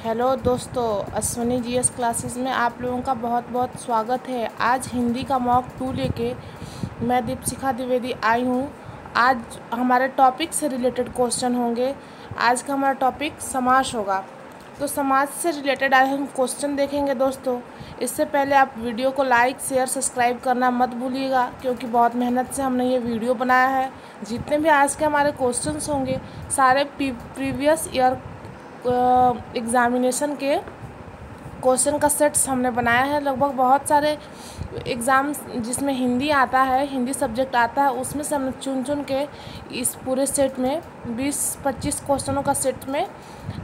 Hello दोस्तों, Ashwini GS classes में आप लोगों का बहुत बहुत स्वागत है। आज हिंदी का मॉक 2 लेके मैं दीपशिखा द्विवेदी आई हूँ। आज हमारे टॉपिक से रिलेटेड क्वेश्चन होंगे। आज का हमारा टॉपिक समास होगा, तो समाज से रिलेटेड आज हम क्वेश्चन देखेंगे दोस्तों। इससे पहले आप वीडियो को लाइक शेयर सब्सक्राइब करना मत भूलिएगा, क्योंकि बहुत मेहनत से हमने ये वीडियो बनाया है। जितने भी आज के हमारे क्वेश्चंस होंगे सारे प्रीवियस ईयर एग्ज़ामिनेशन के क्वेश्चन का सेट्स हमने बनाया है। लगभग बहुत सारे एग्ज़ाम जिसमें हिंदी आता है, हिंदी सब्जेक्ट आता है, उसमें से हमने चुन चुन के इस पूरे सेट में 20-25 क्वेश्चनों का सेट में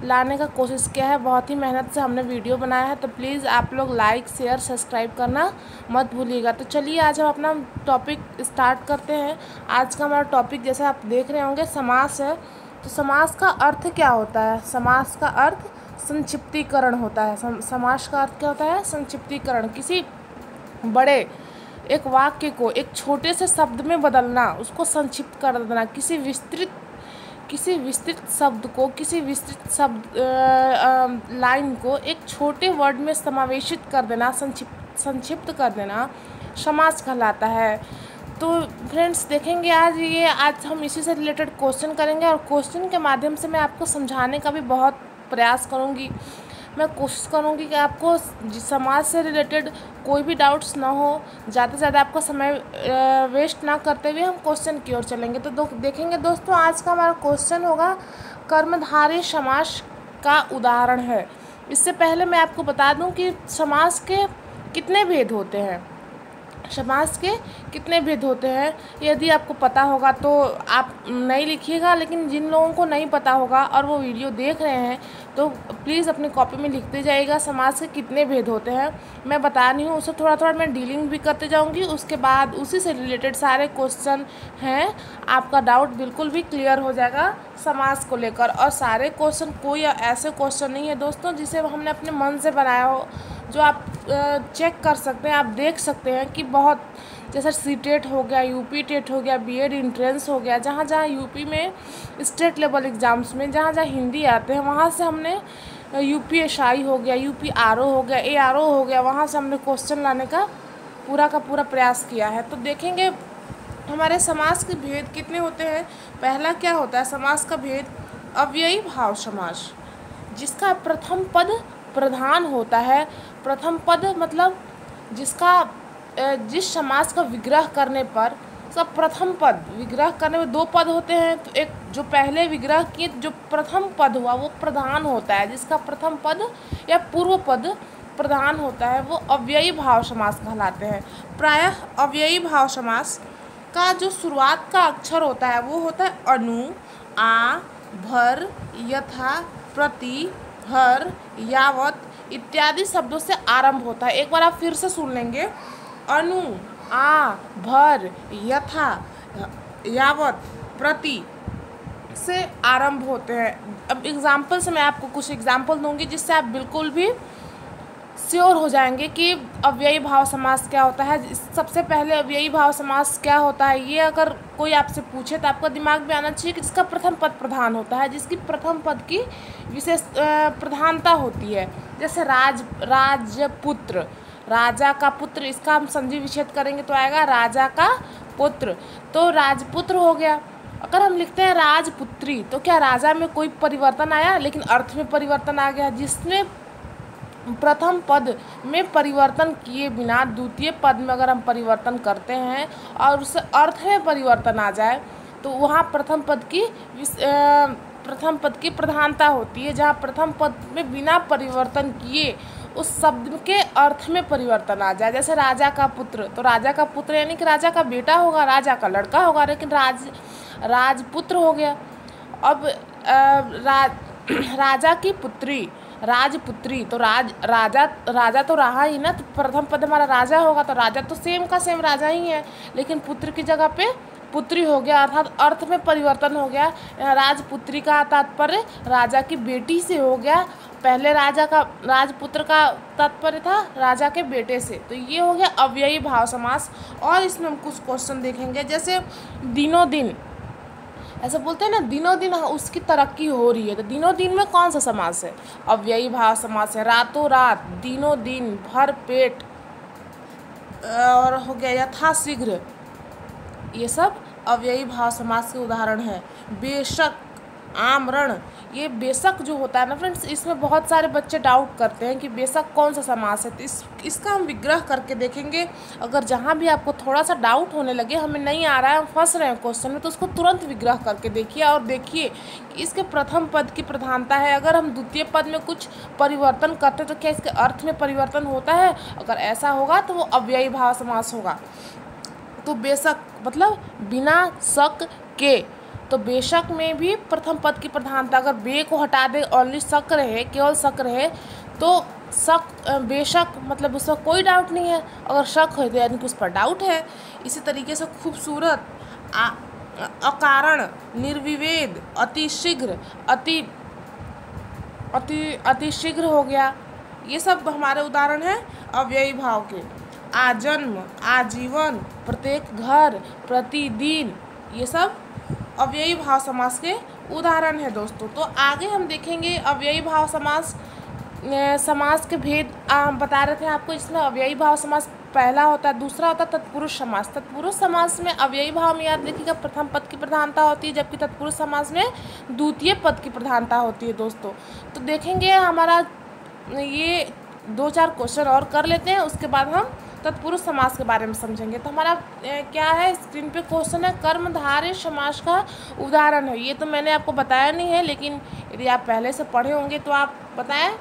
लाने का कोशिश किया है। बहुत ही मेहनत से हमने वीडियो बनाया है, तो प्लीज़ आप लोग लाइक शेयर सब्सक्राइब करना मत भूलिएगा। तो चलिए आज हम अपना टॉपिक स्टार्ट करते हैं। आज का हमारा टॉपिक जैसे आप देख रहे होंगे समास है। तो समास का अर्थ क्या होता है? समास का अर्थ संक्षिप्तीकरण होता है। समास का अर्थ क्या होता है? संक्षिप्तीकरण। किसी बड़े एक वाक्य को एक छोटे से शब्द में बदलना, उसको संक्षिप्त कर देना। किसी विस्तृत शब्द को, किसी विस्तृत शब्द लाइन को एक छोटे वर्ड में समावेशित कर देना, संक्षिप्त कर देना समास कहलाता है। तो फ्रेंड्स देखेंगे आज हम इसी से रिलेटेड क्वेश्चन करेंगे, और क्वेश्चन के माध्यम से मैं आपको समझाने का भी बहुत प्रयास करूंगी। मैं कोशिश करूंगी कि आपको समाज से रिलेटेड कोई भी डाउट्स ना हो। ज़्यादा से ज़्यादा आपका समय वेस्ट ना करते हुए हम क्वेश्चन की ओर चलेंगे। तो देखेंगे दोस्तों, आज का हमारा क्वेश्चन होगा कर्मधारय समास का उदाहरण है। इससे पहले मैं आपको बता दूं कि समास के कितने भेद होते हैं। समास के कितने भेद होते हैं यदि आपको पता होगा तो आप नहीं लिखिएगा, लेकिन जिन लोगों को नहीं पता होगा और वो वीडियो देख रहे हैं तो प्लीज़ अपनी कॉपी में लिखते जाइएगा समास के कितने भेद होते हैं। मैं बता रही हूँ, उससे थोड़ा थोड़ा मैं डीलिंग भी करते जाऊँगी। उसके बाद उसी से रिलेटेड सारे क्वेश्चन हैं, आपका डाउट बिल्कुल भी क्लियर हो जाएगा समास को लेकर। और सारे क्वेश्चन कोई ऐसे क्वेश्चन नहीं है दोस्तों जिसे हमने अपने मन से बनाया हो, जो आप चेक कर सकते हैं, आप देख सकते हैं कि बहुत जैसा सीटेट हो गया, यूपी टेट हो गया, बीएड एंट्रेंस हो गया, जहाँ जहाँ यूपी में स्टेट लेवल एग्ज़ाम्स में जहाँ जहाँ हिंदी आते हैं वहाँ से हमने यूपीएसआई हो गया, यूपी आरओ हो गया, एआरओ हो गया, वहाँ से हमने क्वेश्चन लाने का पूरा प्रयास किया है। तो देखेंगे हमारे समास के भेद कितने होते हैं। पहला क्या होता है समास का भेद? अव्ययी भाव समास, जिसका प्रथम पद प्रधान होता है। प्रथम पद मतलब जिस समास का विग्रह करने पर सब प्रथम पद, विग्रह करने में 2 पद होते हैं, तो एक जो पहले विग्रह किए जो प्रथम पद हुआ वो प्रधान होता है। जिसका प्रथम पद या पूर्व पद प्रधान होता है वो अव्ययी भाव समास कहलाते हैं। प्रायः अव्ययी भाव समास का जो शुरुआत का अक्षर होता है वो होता है अनु, आ, भर, यथा, प्रति, हर, यावत इत्यादि शब्दों से आरंभ होता है। एक बार आप फिर से सुन लेंगे। अनु, आ, भर, यथा, यावत, प्रति से आरंभ होते हैं। अब एग्जाम्पल से मैं आपको कुछ एग्जाम्पल दूंगी जिससे आप बिल्कुल भी श्योर हो जाएंगे कि अव्ययी भाव समास क्या होता है। सबसे पहले अव्ययी भाव समास क्या होता है, ये अगर कोई आपसे पूछे तो आपका दिमाग में आना चाहिए कि जिसका प्रथम पद प्रधान होता है, जिसकी प्रथम पद की विशेष प्रधानता होती है। जैसे राजपुत्र, राजा का पुत्र, इसका हम संधि विच्छेद करेंगे तो आएगा राजा का पुत्र, तो राजपुत्र हो गया। अगर हम लिखते हैं राजपुत्री तो क्या राजा में कोई परिवर्तन आया? लेकिन अर्थ में परिवर्तन आ गया। जिसमें प्रथम पद में परिवर्तन किए बिना द्वितीय पद में अगर हम परिवर्तन करते हैं और उससे अर्थ में परिवर्तन आ जाए तो वहाँ प्रथम पद की प्रधानता होती है। जहाँ प्रथम पद में बिना परिवर्तन किए उस शब्द के अर्थ में परिवर्तन आ जाए। जैसे राजा का पुत्र, तो राजा का पुत्र यानी कि राजा का बेटा होगा, राजा का लड़का होगा, लेकिन राजपुत्र हो गया। अब राजा की पुत्री राजपुत्री, तो राजा तो रहा ही ना, तो प्रथम पद हमारा राजा होगा, तो राजा तो सेम का सेम राजा ही है, लेकिन पुत्र की जगह पे पुत्री हो गया, अर्थात अर्थ में परिवर्तन हो गया। राजपुत्री का तात्पर्य राजा की बेटी से हो गया, पहले राजपुत्र का तात्पर्य था राजा के बेटे से। तो ये हो गया अव्ययी भाव समास। और इसमें हम कुछ क्वेश्चन देखेंगे, जैसे दिनों दिन ऐसा बोलते हैं ना, दिनों दिन उसकी तरक्की हो रही है। तो दिनों दिन में कौन सा समास है? अव्ययी भाव समास है। रातों रात, दिनों दिन, भर पेट, और हो गया यथाशीघ्र, ये सब अव्ययी भाव समास के उदाहरण हैं। बेशक, आमरण, ये बेशक जो होता है ना फ्रेंड्स, इसमें बहुत सारे बच्चे डाउट करते हैं कि बेशक कौन सा समास है। तो इसका हम विग्रह करके देखेंगे। अगर जहाँ भी आपको थोड़ा सा डाउट होने लगे, हमें नहीं आ रहा है, हम फंस रहे हैं क्वेश्चन में, तो उसको तुरंत विग्रह करके देखिए और देखिए कि इसके प्रथम पद की प्रधानता है। अगर हम द्वितीय पद में कुछ परिवर्तन करते तो क्या इसके अर्थ में परिवर्तन होता है? अगर ऐसा होगा तो वो अव्ययी भाव समास होगा। तो बेशक मतलब बिना शक के, तो बेशक में भी प्रथम पद की प्रधानता, अगर बे को हटा दे, ओनली शक रहे, केवल शक रहे, तो शक बेशक मतलब उसका कोई डाउट नहीं है। अगर शक है तो यानी कि उस पर डाउट है। इसी तरीके से खूबसूरत, अकारण, निर्विवेद, अतिशीघ्र, अतिशीघ्र हो गया। ये सब हमारे उदाहरण हैं अव्ययी भाव के। आजन्म, आजीवन, प्रत्येक घर, प्रतिदिन, ये सब अव्ययी भाव समास के उदाहरण है दोस्तों। तो आगे हम देखेंगे अव्ययी भाव समास के भेद बता रहे थे आपको। इसमें अव्ययी भाव समास पहला होता है, दूसरा होता है तत्पुरुष समास। तत्पुरुष समास में अव्ययी भाव में याद रखिएगा प्रथम पद की प्रधानता होती है, जबकि तत्पुरुष समास में द्वितीय पद की प्रधानता होती है दोस्तों। तो देखेंगे हमारा ये 2-4 क्वेश्चन और कर लेते हैं, उसके बाद हम तत्पुरुष समास के बारे में समझेंगे। तो हमारा क्या है, स्क्रीन पे क्वेश्चन है, कर्मधारय समास का उदाहरण है। ये तो मैंने आपको बताया नहीं है, लेकिन यदि आप पहले से पढ़े होंगे तो आप बताएं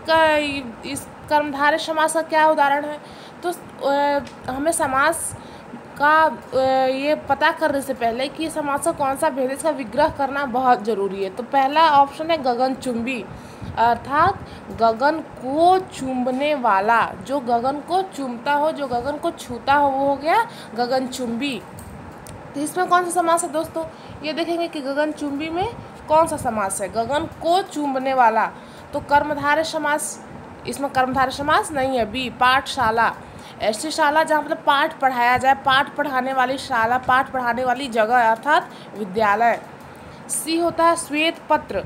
कि इस कर्मधारय समास का क्या उदाहरण है। तो हमें समास का ये पता करने से पहले कि समास का कौन सा भेद है, इसका विग्रह करना बहुत ज़रूरी है। तो पहला ऑप्शन है गगनचुंबी, अर्थात गगन को चुंबने वाला, जो गगन को चूमता हो, जो गगन को छूता हो, वो हो गया गगनचुंबी। तो इसमें कौन सा समास है दोस्तों? ये देखेंगे कि गगनचुंबी में कौन सा समास है, गगन को चूमने वाला। तो कर्मधारय समास, इसमें कर्मधारय समास नहीं है। बी, पाठशाला, ऐसी शाला जहाँ मतलब पाठ पढ़ाया जाए, पाठ पढ़ाने वाली शाला, पाठ पढ़ाने वाली जगह अर्थात विद्यालय। सी होता है श्वेत पत्र,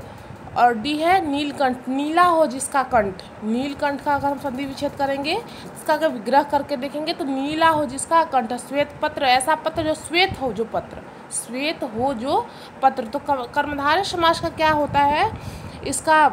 और डी है नीलकंठ, नीला हो जिसका कंठ। नीलकंठ का अगर हम संधि विच्छेद करेंगे, इसका अगर विग्रह करके देखेंगे तो नीला हो जिसका कंठ। श्वेत पत्र, ऐसा पत्र जो श्वेत हो, जो पत्र श्वेत हो जो पत्र। तो कर्मधारय समास का क्या होता है, इसका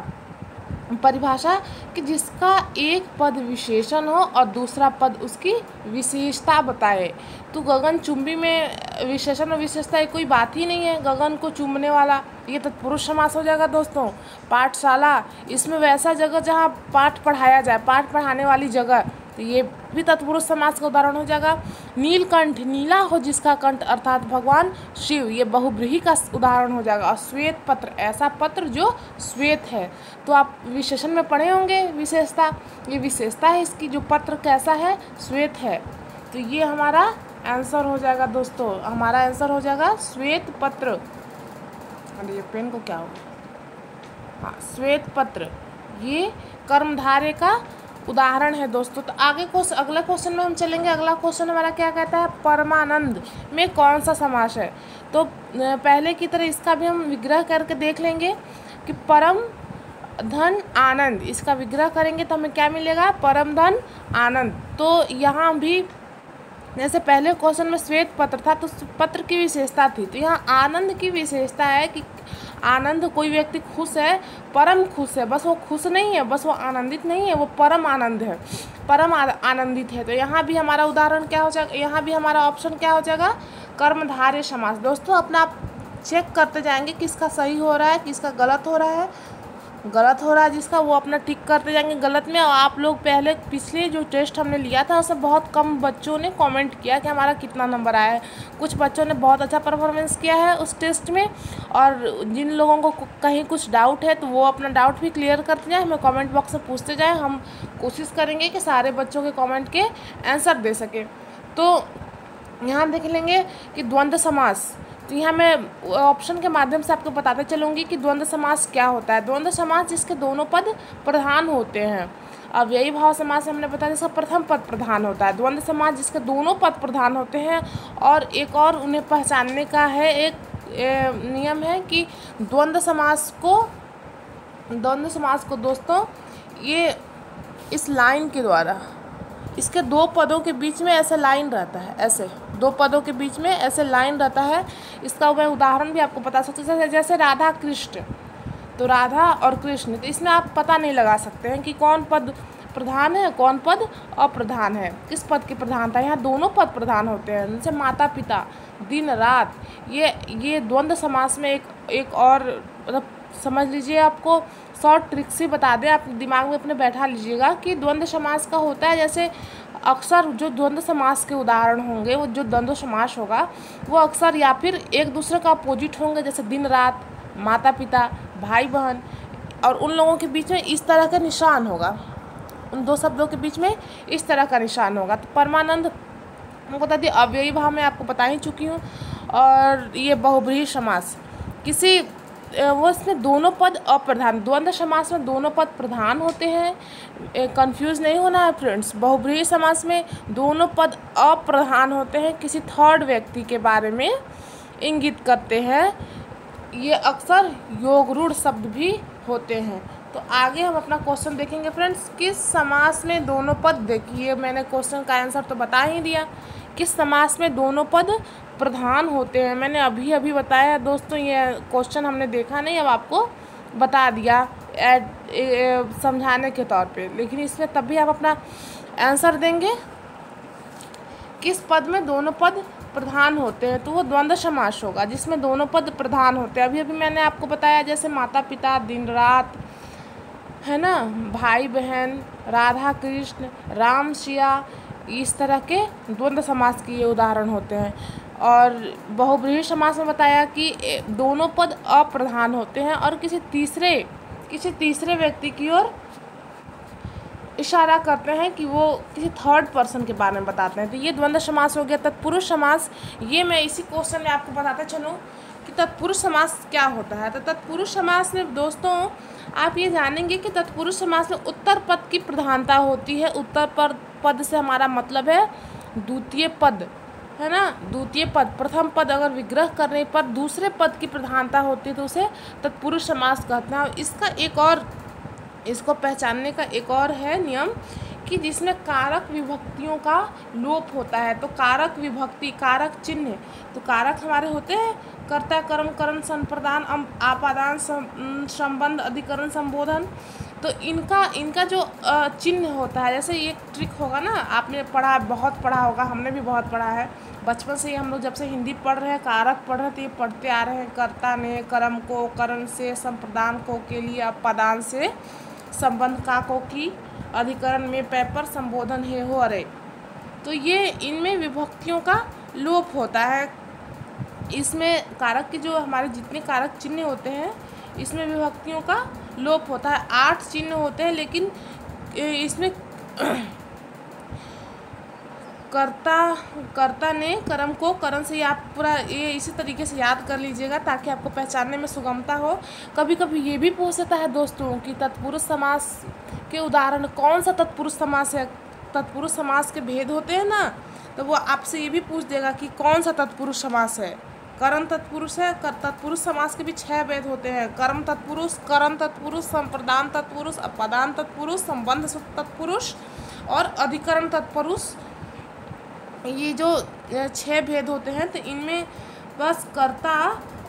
परिभाषा कि जिसका एक पद विशेषण हो और दूसरा पद उसकी विशेषता बताए। तो गगनचुंबी में विशेषण और विशेषता कोई बात ही नहीं है, गगन को चूमने वाला, ये तत्पुरुष समास हो जाएगा दोस्तों। पाठशाला, इसमें वैसा जगह जहाँ पाठ पढ़ाया जाए, पाठ पढ़ाने वाली जगह, तो ये भी तत्पुरुष समास का उदाहरण हो जाएगा। नीलकंठ, नीला हो जिसका कंठ अर्थात भगवान शिव, ये बहुब्रीहि का उदाहरण हो जाएगा। और श्वेत पत्र, ऐसा पत्र जो श्वेत है। तो आप विशेषण में पढ़े होंगे विशेषता, ये विशेषता है इसकी, जो पत्र कैसा है, श्वेत है। तो ये हमारा आंसर हो जाएगा दोस्तों, हमारा आंसर हो जाएगा श्वेत पत्र। अरे ये पेन को क्या हो गया, हाँ श्वेत पत्र, ये कर्मधारय का उदाहरण है दोस्तों। तो आगे अगला क्वेश्चन में हम चलेंगे। अगला क्वेश्चन हमारा क्या कहता है, परमानंद में कौन सा समास है। तो पहले की तरह इसका भी हम विग्रह करके देख लेंगे कि परम धन आनंद, इसका विग्रह करेंगे तो हमें क्या मिलेगा, परम धन आनंद। तो यहाँ भी जैसे पहले क्वेश्चन में श्वेत पत्र था तो पत्र की विशेषता थी, तो यहाँ आनंद की विशेषता है कि आनंद, कोई व्यक्ति खुश है, परम खुश है, बस वो खुश नहीं है, बस वो आनंदित नहीं है, वो परम आनंद है, परम आनंदित है। तो यहाँ भी हमारा उदाहरण क्या हो जाएगा, यहाँ भी हमारा ऑप्शन क्या हो जाएगा, कर्मधारय समास। दोस्तों अपना आप चेक करते जाएंगे किसका सही हो रहा है, किसका गलत हो रहा है। गलत हो रहा है जिसका, वो अपना टिक करते जाएंगे गलत में। और आप लोग पहले पिछले जो टेस्ट हमने लिया था उसमें बहुत कम बच्चों ने कमेंट किया कि हमारा कितना नंबर आया है। कुछ बच्चों ने बहुत अच्छा परफॉर्मेंस किया है उस टेस्ट में, और जिन लोगों को कहीं कुछ डाउट है तो वो अपना डाउट भी क्लियर करते जाएँ, हमें कमेंट बॉक्स में पूछते जाएँ। हम कोशिश करेंगे कि सारे बच्चों के कमेंट के आंसर दे सकें। तो यहाँ देख लेंगे कि द्वंद्व समास, तो यहाँ मैं ऑप्शन के माध्यम से आपको बताते चलूँगी कि द्वंद्व समास क्या होता है। द्वंद्व समास जिसके दोनों पद प्रधान होते हैं। अब यही भाव समास हमने बताया जिसका प्रथम पद प्रधान होता है। द्वंद्व समास जिसके दोनों पद प्रधान होते हैं, और एक और उन्हें पहचानने का है एक नियम है कि द्वंद्व समास को दोस्तों ये इस लाइन के द्वारा, इसके दो पदों के बीच में ऐसे लाइन रहता है, ऐसे दो पदों के बीच में ऐसे लाइन रहता है। इसका मैं उदाहरण भी आपको बता सकती हूँ, जैसे राधा कृष्ण, तो राधा और कृष्ण, तो इसमें आप पता नहीं लगा सकते हैं कि कौन पद प्रधान है कौन पद अप्रधान है, किस पद की प्रधानता। यहाँ दोनों पद प्रधान होते हैं, जैसे माता पिता, दिन रात, ये द्वंद्व समास में एक और मतलब समझ लीजिए, आपको शॉर्ट ट्रिक से बता दें, आप दिमाग में अपने बैठा लीजिएगा कि द्वंद्व समास का होता है, जैसे अक्सर जो द्वंद्व समास के उदाहरण होंगे, वो जो द्वंद्व समास होगा वो अक्सर या फिर एक दूसरे का अपोजिट होंगे, जैसे दिन रात, माता पिता, भाई बहन, और उन लोगों के बीच में इस तरह का निशान होगा, उन दो शब्दों के बीच में इस तरह का निशान होगा। तो परमानंद हमको बता दिए, अव्ययी भाव मैं आपको बता ही चुकी हूँ। और ये बहुब्रीहि समास, किसी वो इसमें दोनों पद अप्रधान, द्वंद्व समास में दोनों पद प्रधान होते हैं, कंफ्यूज नहीं होना है फ्रेंड्स। बहुब्रीहि समास में दोनों पद अप्रधान होते हैं, किसी थर्ड व्यक्ति के बारे में इंगित करते हैं, ये अक्सर योगरूढ़ शब्द भी होते हैं। तो आगे हम अपना क्वेश्चन देखेंगे फ्रेंड्स, किस समास में दोनों पद, देखिए मैंने क्वेश्चन का आंसर तो बता ही दिया, किस समास में दोनों पद प्रधान होते हैं, मैंने अभी बताया दोस्तों, ये क्वेश्चन हमने देखा नहीं, अब आपको बता दिया समझाने के तौर पे, लेकिन इसमें तब भी आप अपना आंसर देंगे। किस पद में दोनों पद प्रधान होते हैं, तो वो द्वंद्व समास होगा जिसमें दोनों पद प्रधान होते हैं। अभी मैंने आपको बताया, जैसे माता पिता, दिन रात, है ना, भाई बहन, राधा कृष्ण, राम सिया, इस तरह के द्वंद्व समास के ये उदाहरण होते हैं। और बहुब्रीहि समास में बताया कि दोनों पद अप्रधान होते हैं और किसी तीसरे व्यक्ति की ओर इशारा करते हैं, कि वो किसी थर्ड पर्सन के बारे में बताते हैं, तो ये द्वंद्व समास हो गया। तत्पुरुष समास, ये मैं इसी क्वेश्चन में आपको बताते चलूँ कि तत्पुरुष समास क्या होता है। तो तत्पुरुष समास में दोस्तों आप ये जानेंगे कि तत्पुरुष समास में उत्तर पद की प्रधानता होती है। उत्तर पद से हमारा मतलब है द्वितीय पद, है ना, द्वितीय पद। प्रथम पद अगर विग्रह करने पर दूसरे पद की प्रधानता होती है तो उसे तत्पुरुष समास कहते हैं। इसको पहचानने का एक और है नियम कि जिसमें कारक विभक्तियों का लोप होता है। तो कारक विभक्ति, कारक चिन्ह, तो कारक हमारे होते हैं कर्ता, कर्म, करण, संप्रदान, आपादान, संबंध, अधिकरण, संबोधन। तो इनका जो चिन्ह होता है, जैसे ये ट्रिक होगा ना, आपने बहुत पढ़ा होगा, हमने भी बहुत पढ़ा है बचपन से ही। हम लोग जब से हिंदी पढ़ रहे हैं, कारक पढ़ रहे हैं, तो ये पढ़ते आ रहे हैं, कर्ता ने कर्म को, करण से, संप्रदान को के लिए, अपादान से, संबंध का को की, अधिकरण में पेपर, संबोधन है हो अरे। तो ये इनमें विभक्तियों का लोप होता है। इसमें कारक के जो हमारे जितने कारक चिन्ह होते हैं, इसमें विभक्तियों का लोप होता है। 8 चिन्ह होते हैं, लेकिन इसमें कर्ता ने कर्म को, करण से, आप पूरा ये इसी तरीके से याद कर लीजिएगा ताकि आपको पहचानने में सुगमता हो। कभी कभी ये भी पूछ सकता है दोस्तों कि तत्पुरुष समास के उदाहरण, कौन सा तत्पुरुष समास है। तत्पुरुष समास के भेद होते हैं ना, तो वो आपसे ये भी पूछ देगा कि कौन सा तत्पुरुष समास है। करण तत्पुरुष है, तत्पुरुष समास के भी 6 भेद होते हैं। कर्म तत्पुरुष, करण तत्पुरुष, संप्रदान तत्पुरुष, अपादान तत्पुरुष, संबंध तत्पुरुष और अधिकरण तत्पुरुष। ये जो 6 भेद होते हैं, तो इनमें बस कर्ता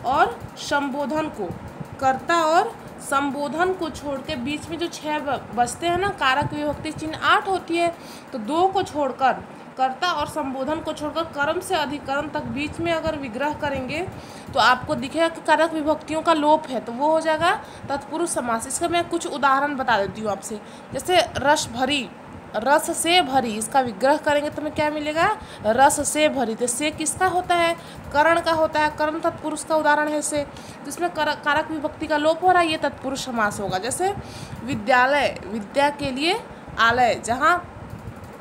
और संबोधन को छोड़ के बीच में जो 6 बचते हैं ना, कारक विभक्ति चिन्ह 8 होती है, तो 2 को छोड़कर, कर्ता और संबोधन को छोड़कर कर्म से अधिकरण तक बीच में अगर विग्रह करेंगे तो आपको दिखेगा कि कारक विभक्तियों का लोप है, तो वो हो जाएगा तत्पुरुष समास। इसका मैं कुछ उदाहरण बता देती हूँ आपसे। जैसे रस भरी, रस से भरी, इसका विग्रह करेंगे तो हमें क्या मिलेगा, रस से भरी। तो से किसका होता है, करण का होता है, करण तत्पुरुष का उदाहरण है से, तो इसमें कारक विभक्ति का लोप हो रहा है, ये तत्पुरुष समास होगा। जैसे विद्यालय, विद्या के लिए आलय, जहाँ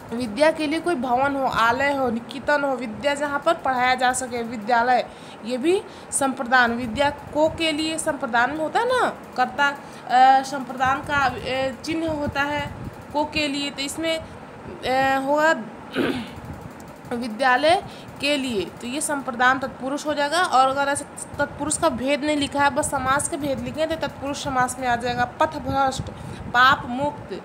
विद्या के लिए कोई भवन हो, आलय हो, निकेतन हो, विद्या जहाँ पर पढ़ाया जा सके, विद्यालय। ये भी संप्रदान, विद्या को के लिए संप्रदान में होता है ना, कर्ता संप्रदान का चिन्ह होता है को के लिए, तो इसमें होगा विद्यालय के लिए, तो ये संप्रदान तत्पुरुष हो जाएगा। और अगर ऐसे तत्पुरुष का भेद नहीं लिखा है, बस समास के भेद लिखे तो तत्पुरुष समास में आ जाएगा। पथभ्रष्ट, पाप मुक्त,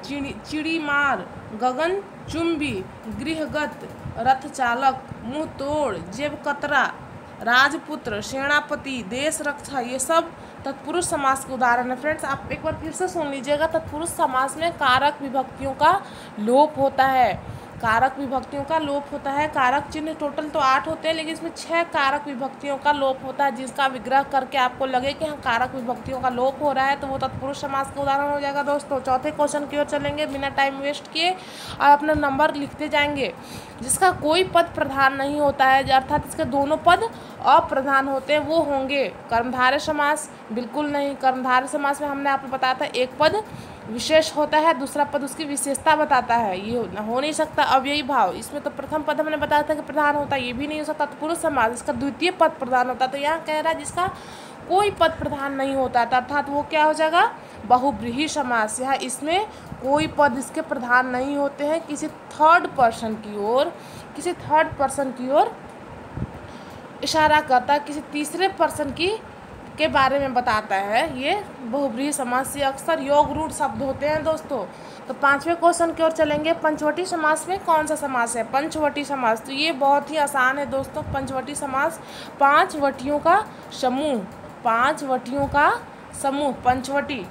चिड़ीमार, गगन चुंबी, गृहगत, रथ चालक, मुंह तोड़, जेब कतरा, राजपुत्र, सेनापति, देश रक्षा, ये सब तत्पुरुष समास के उदाहरण है। फ्रेंड्स, आप एक बार फिर से सुन लीजिएगा। तत्पुरुष समास में कारक विभक्तियों का लोप होता है। कारक विभक्तियों का लोप होता है। कारक चिन्ह टोटल तो 8 होते हैं, लेकिन इसमें 6 कारक विभक्तियों का लोप होता है। जिसका विग्रह करके आपको लगे कि हाँ कारक विभक्तियों का लोप हो रहा है, तो वो तत्पुरुष समास का उदाहरण हो जाएगा। दोस्तों, चौथे क्वेश्चन की ओर चलेंगे बिना टाइम वेस्ट किए। और अपना नंबर लिखते जाएंगे। जिसका कोई पद प्रधान नहीं होता है, अर्थात इसके दोनों पद अप्रधान होते हैं, वो होंगे कर्मधारय समास। बिल्कुल नहीं, कर्मधारय समास में हमने आपको बताया था एक पद विशेष होता है, दूसरा पद उसकी विशेषता बताता है। ये हो नहीं सकता अव्ययी भाव। इसमें तो प्रथम पद हमने बताया था कि प्रधान होता है, ये भी नहीं हो सकता। तो पुरुष समास, इसका द्वितीय पद प्रधान होता है। तो यहाँ कह रहा है जिसका कोई पद प्रधान नहीं होता, अर्थात वो क्या हो जाएगा, बहुब्रीहि समास। यहाँ इसमें कोई पद इसके प्रधान नहीं होते हैं। किसी थर्ड पर्सन की ओर इशारा करता है, किसी तीसरे पर्सन के बारे में बताता है। ये बहुब्रीहि समास से अक्सर योग रूढ़ शब्द होते हैं। दोस्तों, तो 5वें क्वेश्चन की ओर चलेंगे। पंचवटी समास में कौन सा समास है? पंचवटी समास। तो ये बहुत ही आसान है दोस्तों। पंचवटी समास 5 वटियों का समूह, 5 वटियों का समूह। पंचवटी,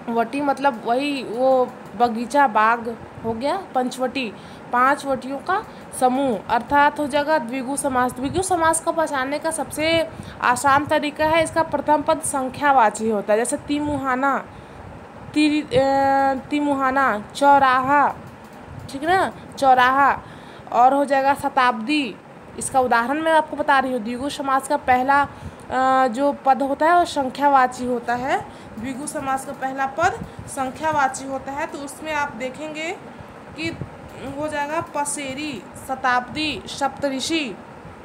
वटी मतलब वही वो बगीचा, बाग हो गया। पंचवटी 5 वटियों का समूह, अर्थात हो जाएगा द्विगु समास। द्विगु समास को पहचानने का सबसे आसान तरीका है, इसका प्रथम पद संख्यावाची होता है। जैसे तिमुहाना, तिमुहाना, चौराहा, ठीक है ना, चौराहा। और हो जाएगा शताब्दी। इसका उदाहरण मैं आपको बता रही हूँ। द्विगु समास का पहला जो पद होता है वो संख्यावाची होता है। द्विगु समास का पहला पद संख्यावाची होता है। तो उसमें आप देखेंगे कि हो जाएगा पसेरी, शताब्दी, सप्तऋषि,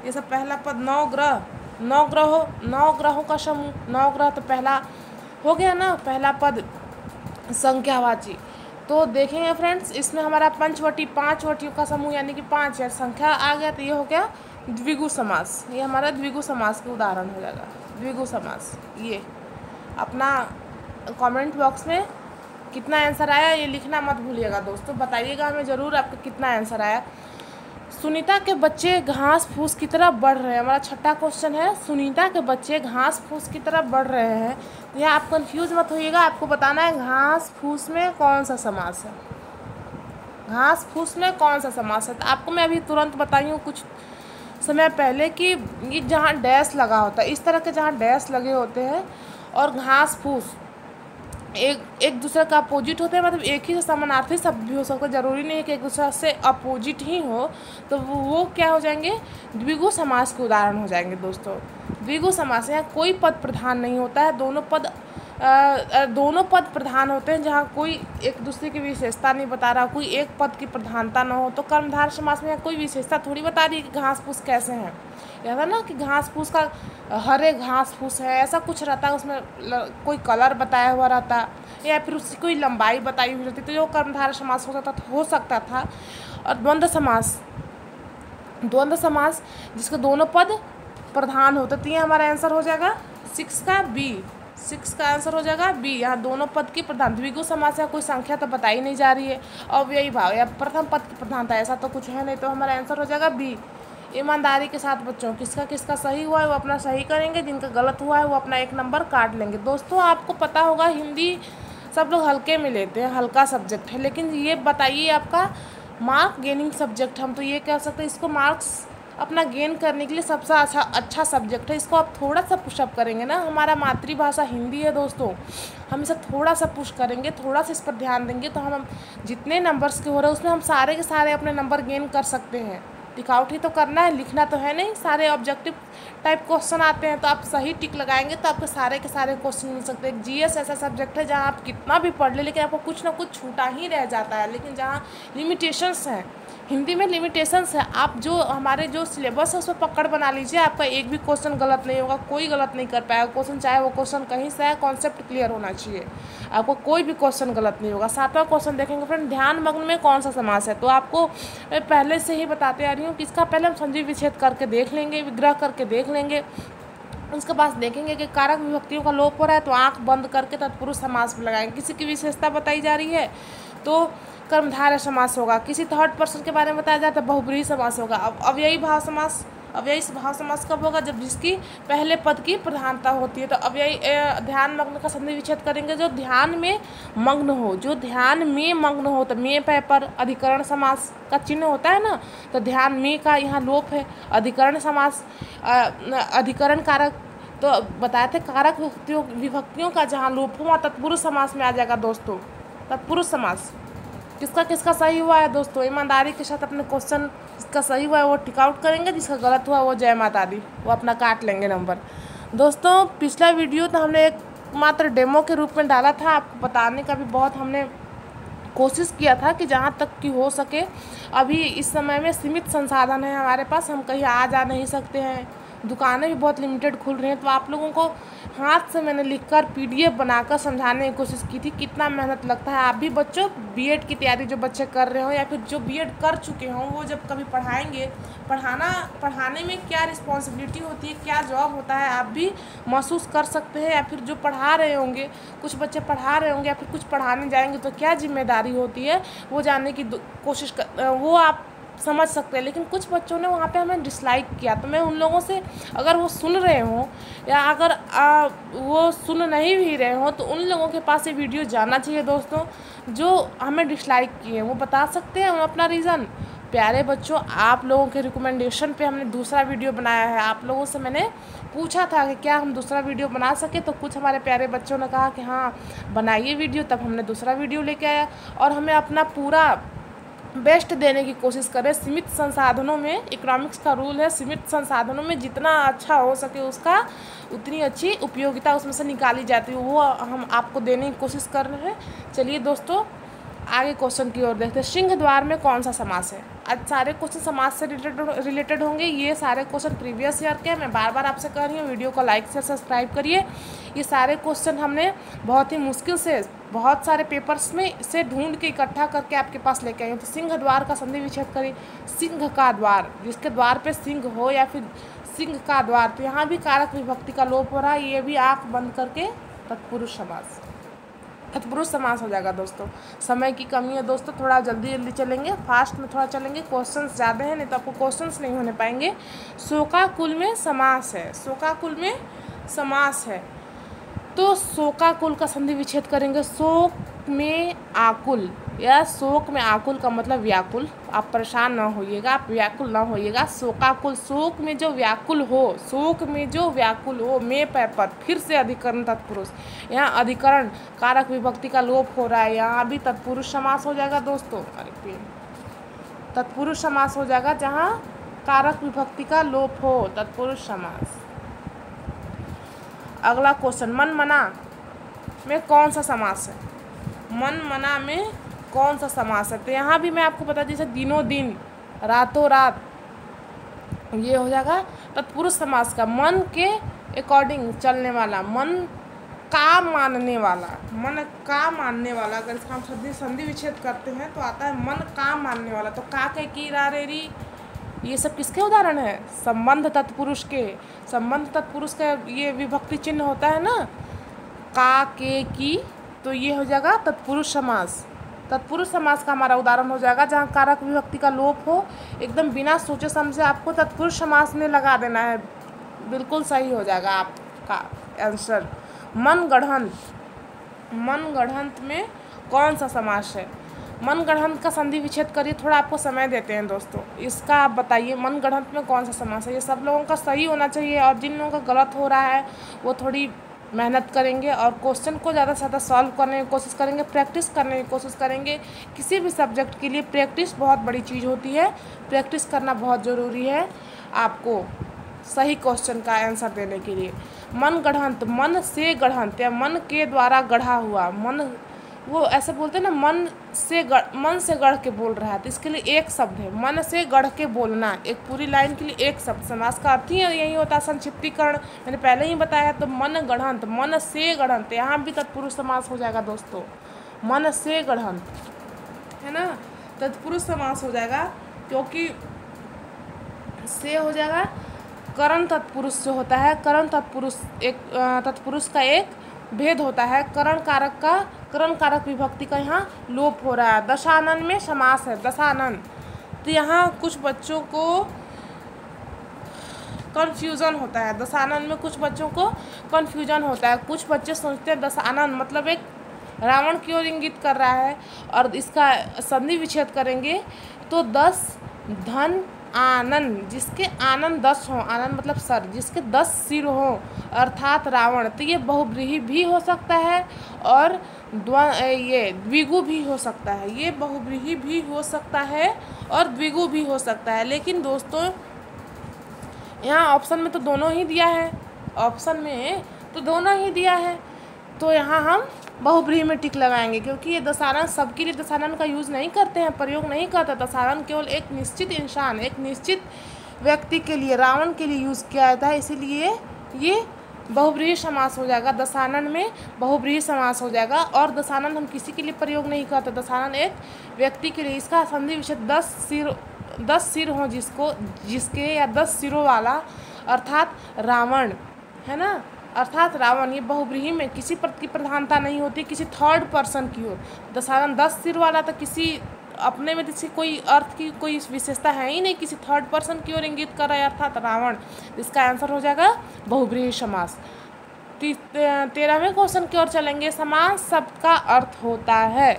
ये सब पहला पद। 9 ग्रह, 9 ग्रहों का समूह, 9 ग्रह तो पहला हो गया ना, पहला पद संख्यावाची। तो देखेंगे फ्रेंड्स, इसमें हमारा पंचवटी 5 वटियों का समूह यानी कि 5 है, संख्या आ गया, तो ये हो गया द्विगु समास। ये हमारा द्विगु समास का उदाहरण हो जाएगा, द्विगु समास। ये अपना कमेंट बॉक्स में कितना आंसर आया ये लिखना मत भूलिएगा दोस्तों। बताइएगा हमें ज़रूर आपका कितना आंसर आया। सुनीता के बच्चे घास फूस की तरफ बढ़ रहे हैं, हमारा 6ठा क्वेश्चन है। सुनीता के बच्चे घास फूस की तरफ बढ़ रहे हैं। तो यहाँ आप कंफ्यूज मत होइएगा, आपको बताना है घास फूस में कौन सा समास है। घास फूस में कौन सा समास है? तो आपको मैं अभी तुरंत बताई हूँ कुछ समय पहले कि ये जहाँ डैश लगा होता है, इस तरह के जहाँ डैश लगे होते हैं और घास फूस एक दूसरे का अपोजिट होते हैं, मतलब एक ही समानार्थी शब्द भी हो सकता है, ज़रूरी नहीं है कि एक दूसरे से अपोजिट ही हो। तो वो क्या हो जाएंगे, द्विगु समास के उदाहरण हो जाएंगे दोस्तों। द्विगु समास यहाँ कोई पद प्रधान नहीं होता है, दोनों पद प्रधान होते हैं। जहाँ कोई एक दूसरे की विशेषता नहीं बता रहा, कोई एक पद की प्रधानता न हो। तो कर्मधारय समास में कोई विशेषता थोड़ी बता रही है कि घास फूस कैसे हैं। यह था ना कि घास फूस का हरे घास फूस है, ऐसा कुछ रहता है, उसमें कोई कलर बताया हुआ रहता या फिर उसकी कोई लंबाई बताई हुई रहती, तो जो कर्मधारय समास हो सकता था। और द्वंद्व समास जिसके दोनों पद प्रधान होते, तो ये हमारा आंसर हो जाएगा 6 का बी। 6 का आंसर हो जाएगा बी। यहाँ दोनों पद की प्रधान। द्विगु समास है, कोई संख्या तो बताई नहीं जा रही है। अव्ययी भाव या प्रथम पद की प्रधानता ऐसा तो कुछ है नहीं, तो हमारा आंसर हो जाएगा बी। ईमानदारी के साथ बच्चों, किसका सही हुआ है वो अपना सही करेंगे, जिनका गलत हुआ है वो अपना 1 नंबर काट लेंगे। दोस्तों, आपको पता होगा हिंदी सब लोग हल्के में लेते हैं, हल्का सब्जेक्ट है, लेकिन ये बताइए आपका मार्क गेनिंग सब्जेक्ट, हम तो ये कह सकते हैं इसको मार्क्स अपना गेन करने के लिए सबसे अच्छा सब्जेक्ट है। इसको आप थोड़ा सा पुशअप करेंगे ना, हमारा मातृभाषा हिंदी है दोस्तों, हम इसे थोड़ा सा पुश करेंगे, थोड़ा सा इस पर ध्यान देंगे, तो हम जितने नंबर्स के हो रहे हैं उसमें हम सारे के सारे अपने नंबर गेन कर सकते हैं। टिक आउट ही तो करना है, लिखना तो है नहीं। सारे ऑब्जेक्टिव टाइप क्वेश्चन आते हैं, तो आप सही टिक लगाएंगे तो आपके सारे के सारे क्वेश्चन मिल सकते हैं। जीएस ऐसा सब्जेक्ट है जहाँ आप कितना भी पढ़ ले, लेकिन आपको कुछ ना कुछ छूटा ही रह जाता है, लेकिन जहाँ लिमिटेशंस हैं हिंदी में लिमिटेशंस है, आप जो हमारे जो सिलेबस है उसमें पकड़ बना लीजिए, आपका एक भी क्वेश्चन गलत नहीं होगा, कोई गलत नहीं कर पाएगा क्वेश्चन, चाहे वो क्वेश्चन कहीं से आए, कॉन्सेप्ट क्लियर होना चाहिए, आपको कोई भी क्वेश्चन गलत नहीं होगा। 7वां क्वेश्चन देखेंगे फ्रेंड, ध्यान मग्न में कौन सा समास है। तो आपको मैं पहले से ही बताते आ रही हूँ कि इसका पहले हम संधि विच्छेद करके देख लेंगे, विग्रह करके देख लेंगे, उसके बाद देखेंगे कि कारक विभक्तियों का लोप हो रहा है तो आंख बंद करके तत्पुरुष समास में लगाएंगे। किसी की विशेषता बताई जा रही है तो कर्मधारय समास होगा, किसी थर्ड पर्सन के बारे में बताया जाता है बहुब्रीहि समास होगा। अब अव्ययी भाव समास, अव्ययी भाव समास कब होगा, जब जिसकी पहले पद की प्रधानता होती है। तो अव्ययी ध्यान मग्न का संधि विच्छेद करेंगे जो ध्यान में मग्न हो, जो ध्यान में मग्न हो। तो में पै पर अधिकरण समास का चिन्ह होता है ना, तो ध्यान में का यहाँ लोप है। अधिकरण समास, अधिकरण कारक, तो बताए थे कारक विभक्तियों का जहाँ लोप हुआ तत्पुरुष समास में आ जाएगा दोस्तों। तत्पुरुष समास किसका किसका सही हुआ है दोस्तों, ईमानदारी के साथ अपने क्वेश्चन जिसका सही हुआ है वो टिक आउट करेंगे, जिसका गलत हुआ वो जय माता दी, वो अपना काट लेंगे नंबर। दोस्तों पिछला वीडियो तो हमने एक मात्र डेमो के रूप में डाला था, आपको बताने का भी बहुत हमने कोशिश किया था कि जहाँ तक कि हो सके। अभी इस समय में सीमित संसाधन है हमारे पास, हम कहीं आ जा नहीं सकते हैं, दुकानें भी बहुत लिमिटेड खुल रही हैं, तो आप लोगों को हाथ से मैंने लिखकर PDF बनाकर समझाने की कोशिश की थी। कितना मेहनत लगता है। आप भी बच्चों B.Ed की तैयारी जो बच्चे कर रहे हो या फिर जो B.Ed कर चुके हों, वो जब कभी पढ़ाएंगे, पढ़ाने में क्या रिस्पॉन्सिबिलिटी होती है, क्या जॉब होता है, आप भी महसूस कर सकते हैं। या फिर जो पढ़ा रहे होंगे, कुछ बच्चे पढ़ा रहे होंगे या फिर कुछ पढ़ाने जाएंगे तो क्या जिम्मेदारी होती है, वो जानने की कोशिश कर, वो आप समझ सकते हैं। लेकिन कुछ बच्चों ने वहाँ पे हमें डिसलाइक किया, तो मैं उन लोगों से, अगर वो सुन रहे हों या अगर वो सुन नहीं भी रहे हों, तो उन लोगों के पास ये वीडियो जाना चाहिए दोस्तों, जो हमें डिसलाइक किए हैं। वो बता सकते हैं हम अपना रीज़न। प्यारे बच्चों, आप लोगों के रिकमेंडेशन पे हमने दूसरा वीडियो बनाया है। आप लोगों से मैंने पूछा था कि क्या हम दूसरा वीडियो बना सके, तो कुछ हमारे प्यारे बच्चों ने कहा कि हाँ बनाइए वीडियो, तब हमने दूसरा वीडियो लेके आया। और हमें अपना पूरा बेस्ट देने की कोशिश करें। सीमित संसाधनों में, इकोनॉमिक्स का रूल है, सीमित संसाधनों में जितना अच्छा हो सके उसका उतनी अच्छी उपयोगिता उसमें से निकाली जाती है, वो हम आपको देने की कोशिश कर रहे हैं। चलिए दोस्तों आगे क्वेश्चन की ओर देखते हैं। सिंह द्वार में कौन सा समास है। आज सारे क्वेश्चन समाज से रिलेटेड होंगे। ये सारे क्वेश्चन प्रीवियस ईयर के हैं। मैं बार बार आपसे कह रही हूँ वीडियो को लाइक से सब्सक्राइब करिए। ये सारे क्वेश्चन हमने बहुत ही मुश्किल से बहुत सारे पेपर्स में से ढूंढ के इकट्ठा करके आपके पास लेके आई हूँ। तो सिंह द्वार का संधि विच्छेद करिए। सिंह का द्वार, जिसके द्वार पे सिंह हो या फिर सिंह का द्वार, तो यहाँ भी कारक विभक्ति का लोप हो रहा है। ये भी आँख बंद करके तत्पुरुष समास, तत्पुरुष समास हो जाएगा दोस्तों। समय की कमी है दोस्तों, थोड़ा जल्दी चलेंगे, फास्ट में थोड़ा चलेंगे, क्वेश्चंस ज़्यादा हैं नहीं तो आपको क्वेश्चंस नहीं होने पाएंगे। शोकाकुल में समास है, शोकाकुल में समास है, तो शोकाकुल का संधि विच्छेद करेंगे। शोक में आकुल, या शोक में आकुल का मतलब व्याकुल। आप परेशान ना होइएगा, आप व्याकुल ना होइएगा। शोकाकुल, शोक में जो व्याकुल हो, शोक में जो व्याकुल हो, में पर फिर से अधिकरण तत्पुरुष। यहाँ अधिकरण कारक विभक्ति का लोप हो रहा है, यहाँ भी तत्पुरुष समास हो जाएगा दोस्तों। तत्पुरुष समास हो जाएगा जहाँ कारक विभक्ति का लोप हो, तत्पुरुष समास। अगला क्वेश्चन, मन मना में कौन सा समास है। मन मना में कौन सा समास है। तो यहाँ भी मैं आपको बता दी, जैसे दिनों दिन, रातों रात, ये हो जाएगा तत्पुरुष समास का। मन के अकॉर्डिंग चलने वाला, मन का मानने वाला, मन का मानने वाला। अगर इसका हम संधि विच्छेद करते हैं तो आता है मन का मानने वाला। तो का के की रा रे री, ये सब किसके उदाहरण है, संबंध तत्पुरुष के। संबंध तत्पुरुष का ये विभक्ति चिन्ह होता है ना, का के की, तो ये हो जाएगा तत्पुरुष समास। तत्पुरुष समास का हमारा उदाहरण हो जाएगा जहाँ कारक विभक्ति का लोप हो। एकदम बिना सोचे समझे आपको तत्पुरुष समास में लगा देना है, बिल्कुल सही हो जाएगा आपका आंसर। मनगढ़ंत, मनगढ़ंत में कौन सा समास है। मनगढ़ंत का संधि विच्छेद करिए, थोड़ा आपको समय देते हैं दोस्तों। इसका आप बताइए मनगढ़ंत में कौन सा समास है। ये सब लोगों का सही होना चाहिए और जिन लोगों का गलत हो रहा है वो थोड़ी मेहनत करेंगे और क्वेश्चन को ज़्यादा से ज़्यादा सॉल्व करने की कोशिश करेंगे, प्रैक्टिस करने की कोशिश करेंगे। किसी भी सब्जेक्ट के लिए प्रैक्टिस बहुत बड़ी चीज़ होती है, प्रैक्टिस करना बहुत ज़रूरी है आपको सही क्वेश्चन का आंसर देने के लिए। मनगढ़ंत, मन से गढ़ंत या मन के द्वारा गढ़ा हुआ, मन वो ऐसे बोलते हैं ना, मन से गढ़ के बोल रहा है, तो इसके लिए एक शब्द है, मन से गढ़ के बोलना। एक पूरी लाइन के लिए एक शब्द। समास का अर्थ ही यही होता है संक्षिप्तीकरण, मैंने पहले ही बताया। तो मन गढ़ंत, मन से गढ़ंत, यहाँ भी तत्पुरुष समास हो जाएगा दोस्तों, मन से गढ़ंत, है ना, तत्पुरुष समास हो जाएगा, क्योंकि से हो जाएगा करण तत्पुरुष जो होता है। करण तत्पुरुष एक तत्पुरुष का एक भेद होता है। करण कारक विभक्ति का यहाँ लोप हो रहा है। दशानन में समास है, दशानन। तो यहाँ कुछ बच्चों को कन्फ्यूज़न होता है, दशानन में कुछ बच्चों को कन्फ्यूजन होता है। कुछ बच्चे सोचते हैं दशानन मतलब एक रावण की ओर इंगित कर रहा है, और इसका संधि विच्छेद करेंगे तो 10 धन आनन, जिसके आनन 10 हों, आनन मतलब सर, जिसके 10 सिर हों, अर्थात रावण। तो ये बहुब्रीहि भी हो सकता है और ये द्विगु भी हो सकता है। ये बहुब्रीहि भी हो सकता है और द्विगु भी हो सकता है। लेकिन दोस्तों यहाँ ऑप्शन में तो दोनों ही दिया है, ऑप्शन में तो दोनों ही दिया है, तो यहाँ हम बहुब्रीहि में टिक लगाएंगे, क्योंकि ये दशानन सबके लिए दशानन का यूज़ नहीं करते हैं, प्रयोग नहीं करते। दशानन केवल एक निश्चित इंसान, एक निश्चित व्यक्ति के लिए, रावण के लिए यूज़ किया जाता है, इसीलिए ये बहुब्रीहि समास हो जाएगा। दशानन में बहुब्रीहि समास हो जाएगा। और दशानन हम किसी के लिए प्रयोग नहीं करते, दशानन एक व्यक्ति के लिए। इसका संधि विच्छेद 10 सिर हों जिसके, या 10 सिरों वाला, अर्थात रावण, है ना, अर्थात रावण। ये बहुब्रीहि में किसी पद की प्रधानता नहीं होती, किसी थर्ड पर्सन की ओर। दशानन 10 सिर वाला तो किसी अपने में किसी कोई अर्थ की कोई विशेषता है ही नहीं, किसी थर्ड पर्सन की ओर इंगित कर रहा है, अर्थात रावण। इसका आंसर हो जाएगा बहुब्रीहि समास। 13वें क्वेश्चन की ओर चलेंगे। समास शब्द का अर्थ होता है,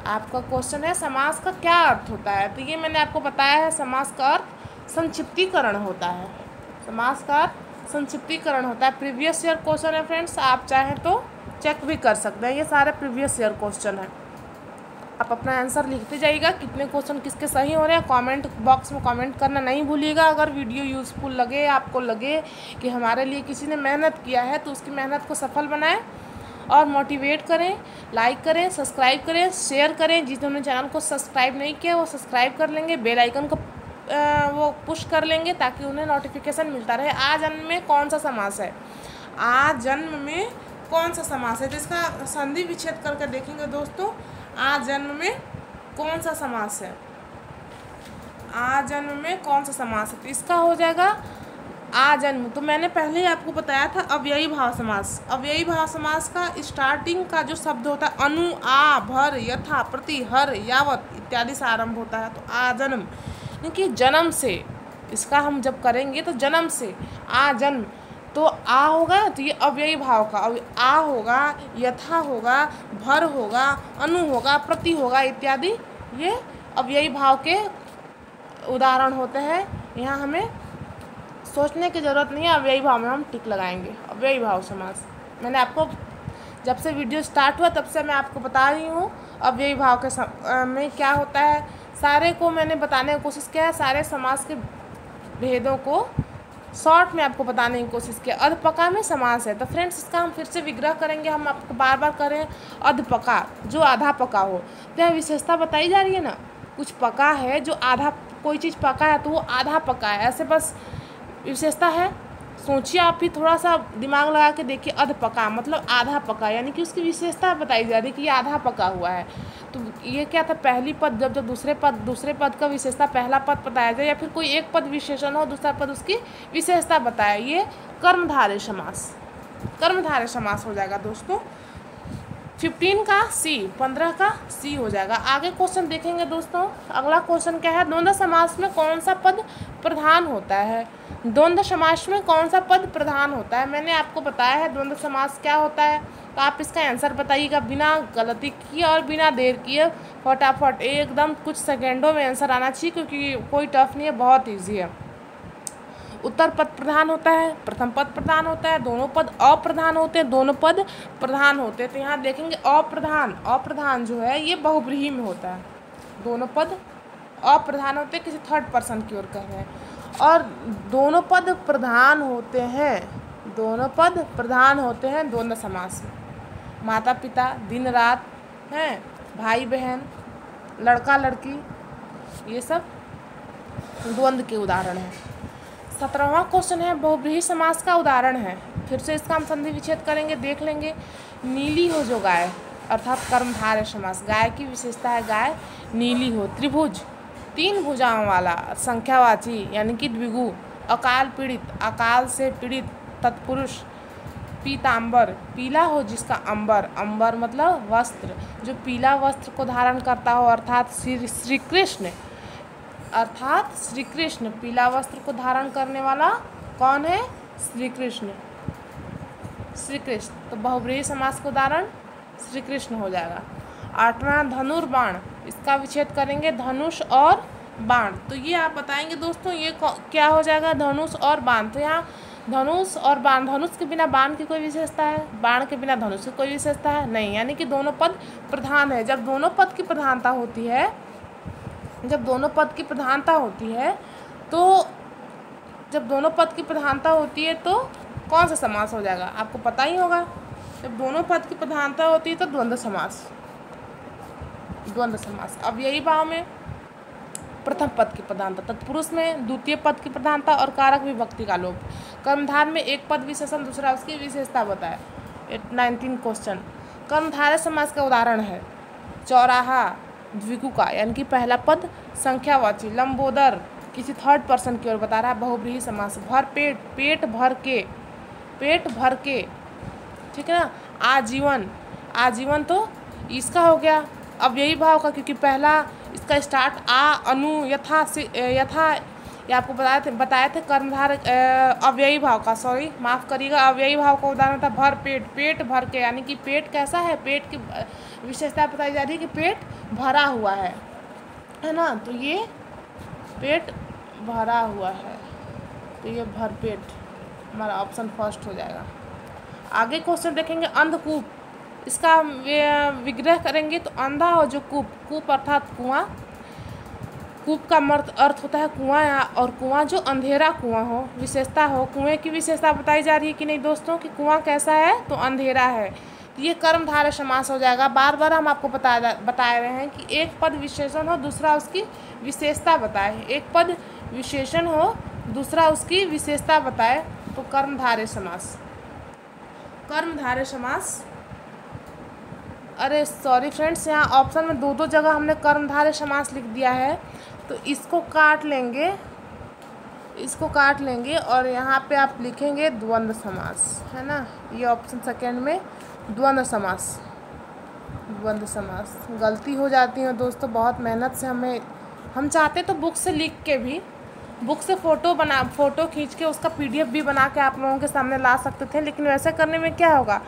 आपका क्वेश्चन है समास का क्या अर्थ होता है। तो ये मैंने आपको बताया है, समास का अर्थ संक्षिप्तीकरण होता है। समास का अर्थ संक्षिप्तीकरण होता है। प्रीवियस ईयर क्वेश्चन है फ्रेंड्स, आप चाहें तो चेक भी कर सकते हैं। ये सारे प्रीवियस ईयर क्वेश्चन है। आप अपना आंसर लिखते जाइएगा, कितने क्वेश्चन किसके सही हो रहे हैं। कमेंट बॉक्स में कमेंट करना नहीं भूलिएगा। अगर वीडियो यूज़फुल लगे, आपको लगे कि हमारे लिए किसी ने मेहनत किया है, तो उसकी मेहनत को सफल बनाएं और मोटिवेट करें। लाइक करें, सब्सक्राइब करें, शेयर करें। जिन्होंने चैनल को सब्सक्राइब नहीं किया वो सब्सक्राइब कर लेंगे, बेल आइकन को वो पुश कर लेंगे, ताकि उन्हें नोटिफिकेशन मिलता रहे। आ जन्म में कौन सा समास है, आ जन्म में कौन सा समास है, तो इसका संधि विच्छेद करके देखेंगे दोस्तों। आ जन्म में कौन सा समास है, आ जन्म में कौन सा समास है, तो इसका हो जाएगा आ जन्म। तो मैंने पहले ही आपको बताया था अव्ययी भाव समास। अव्ययी भाव समास का स्टार्टिंग का जो शब्द होता है अनु, आ, भर, यथा, प्रति, हर, यावत इत्यादि से आरंभ होता है। तो आ जन्म कि जन्म से, इसका हम जब करेंगे तो जन्म से, आ जन्म, तो आ होगा तो ये अव्ययी भाव का, आ होगा, यथा होगा, भर होगा, अनु होगा, प्रति होगा इत्यादि, ये अव्ययी भाव के उदाहरण होते हैं। यहाँ हमें सोचने की ज़रूरत नहीं है, अव्ययी भाव में हम टिक लगाएंगे। अव्ययी भाव समास मैंने आपको जब से वीडियो स्टार्ट हुआ तब से मैं आपको बता रही हूँ अव्ययी भाव के में क्या होता है। सारे को मैंने बताने की कोशिश किया है, सारे समास के भेदों को शॉर्ट में आपको बताने की कोशिश किया। अधपका में समास है, तो फ्रेंड्स इसका हम फिर से विग्रह करेंगे। हम आपको बार बार करें अधपका, जो आधा पका हो। तो यहाँ विशेषता बताई जा रही है ना, कुछ पका है जो आधा, कोई चीज़ पका है तो वो आधा पका है, ऐसे बस विशेषता है। सोचिए आप भी, थोड़ा सा दिमाग लगा के देखिए। अधपका मतलब आधा पका, यानी कि उसकी विशेषता बताई जा रही है कि ये आधा पका हुआ है। तो ये क्या था, पहली पद जब दूसरे पद का विशेषता पहला पद बताया जाए, या फिर कोई एक पद विशेषण हो, दूसरा पद उसकी विशेषता बताए, ये कर्मधारय समास हो जाएगा दोस्तों। 15 का सी, 15 का सी हो जाएगा। आगे क्वेश्चन देखेंगे दोस्तों। अगला क्वेश्चन क्या है, द्वंद्व समास में कौन सा पद प्रधान होता है। द्वंद्व समास में कौन सा पद प्रधान होता है, मैंने आपको बताया है द्वंद्व समास क्या होता है। तो आप इसका आंसर बताइएगा बिना गलती किए और बिना देर किए, फटाफट, एकदम कुछ सेकेंडों में आंसर आना चाहिए, क्योंकि कोई टफ नहीं है, बहुत ईजी है। उत्तर पद प्रधान होता है, प्रथम पद प्रधान होता है, दोनों पद अप्रधान होते हैं, दोनों पद प्रधान होते हैं। तो यहाँ देखेंगे अप्रधान जो है ये बहुब्रीहि में होता है। दोनों पद अप्रधान होते हैं, किसी थर्ड पर्सन की ओर कह रहे हैं। और दोनों पद प्रधान होते हैं द्वंद्व समास में। माता पिता, दिन रात, हैं, भाई बहन, लड़का लड़की, ये सब द्वंद्व के उदाहरण हैं। 17वां क्वेश्चन है बहुब्रीहि समास का उदाहरण है। फिर से इसका हम संधि विच्छेद करेंगे, देख लेंगे। नीली हो जो गाय, अर्थात कर्मधारय समास। गाय की विशेषता है गाय नीली हो। त्रिभुज, 3 भुजाओं वाला, संख्यावाची यानी कि द्विगु। अकाल पीड़ित, अकाल से पीड़ित, तत्पुरुष। पीताम्बर, पीला हो जिसका अंबर, अंबर मतलब वस्त्र, जो पीला वस्त्र को धारण करता हो, अर्थात श्री कृष्ण, अर्थात श्री कृष्ण। पीला वस्त्र को धारण करने वाला कौन है? श्री कृष्ण, श्री कृष्ण। तो बहुब्रीहि समास का उदाहरण श्री कृष्ण हो जाएगा। 8वां धनुर्बाण, इसका विच्छेद करेंगे, धनुष और बाण। तो ये आप बताएंगे दोस्तों, ये क्या हो जाएगा? धनुष और बाण। तो यहाँ धनुष और बाण, धनुष के बिना बाण की कोई विशेषता है? बाण के बिना धनुष की कोई विशेषता है? नहीं, यानी कि दोनों पद प्रधान है। जब दोनों पद की प्रधानता होती है, जब दोनों पद की प्रधानता होती है तो जब दोनों पद की प्रधानता होती है तो कौन सा समास हो जाएगा? आपको पता ही होगा। जब दोनों पद की प्रधानता होती है तो द्वंद्व समास, द्वंद्व समास। अब यही भाव में प्रथम पद की प्रधानता, तत्पुरुष में द्वितीय पद की प्रधानता और कारक विभक्ति का लोप। कर्मधार में एक पद विशेषण दूसरा उसकी विशेषता बताए। 19 क्वेश्चन। कर्मधारय समास का उदाहरण है चौराहा, द्विगु का, यानी कि पहला पद संख्यावाची। लंबोदर, किसी थर्ड पर्सन की ओर बता रहा है, बहुब्रीहि समास। भर पेट, पेट भर के, पेट भर के, ठीक है ना। आजीवन, आजीवन तो इसका हो गया अव्ययी भाव का, क्योंकि पहला इसका स्टार्ट आ, अनु, यथा से, यथा, ये आपको बताए थे कर्मधार अव्ययी भाव का, सॉरी माफ़ करिएगा, अव्ययी भाव का उदाहरण था भर पेट, पेट भर के, यानी कि पेट कैसा है? पेट की विशेषता बताई जा रही है कि पेट भरा हुआ है ना। तो ये पेट भरा हुआ है, तो ये भरपेट हमारा ऑप्शन फर्स्ट हो जाएगा। आगे क्वेश्चन देखेंगे अंधकूप, इसका विग्रह करेंगे तो अंधा हो जो कूप, कूप अर्थात कुआं। कूप का अर्थ होता है कुआं, और कुआं जो अंधेरा कुआं हो, विशेषता हो। कुएं की विशेषता बताई जा रही है कि नहीं दोस्तों, कि कुआं कैसा है? तो अंधेरा है। तो ये कर्मधारय समास हो जाएगा। बार बार हम आपको बता रहे हैं कि एक पद विशेषण हो, दूसरा उसकी विशेषता बताए। एक पद विशेषण हो, दूसरा उसकी विशेषता बताए, तो कर्मधारय समास, कर्मधारय समास। अरे सॉरी फ्रेंड्स, यहाँ ऑप्शन में 2 जगह हमने कर्मधारय समास लिख दिया है, तो इसको काट लेंगे, इसको काट लेंगे और यहाँ पे आप लिखेंगे द्वंद्व समास, है ना। ये ऑप्शन सेकेंड में द्वंद्व समास, द्वंद्व समास। गलती हो जाती है दोस्तों, बहुत मेहनत से हम चाहते तो बुक से लिख के भी, बुक से फ़ोटो खींच के उसका PDF भी बना के आप लोगों के सामने ला सकते थे, लेकिन वैसे करने में क्या होगा,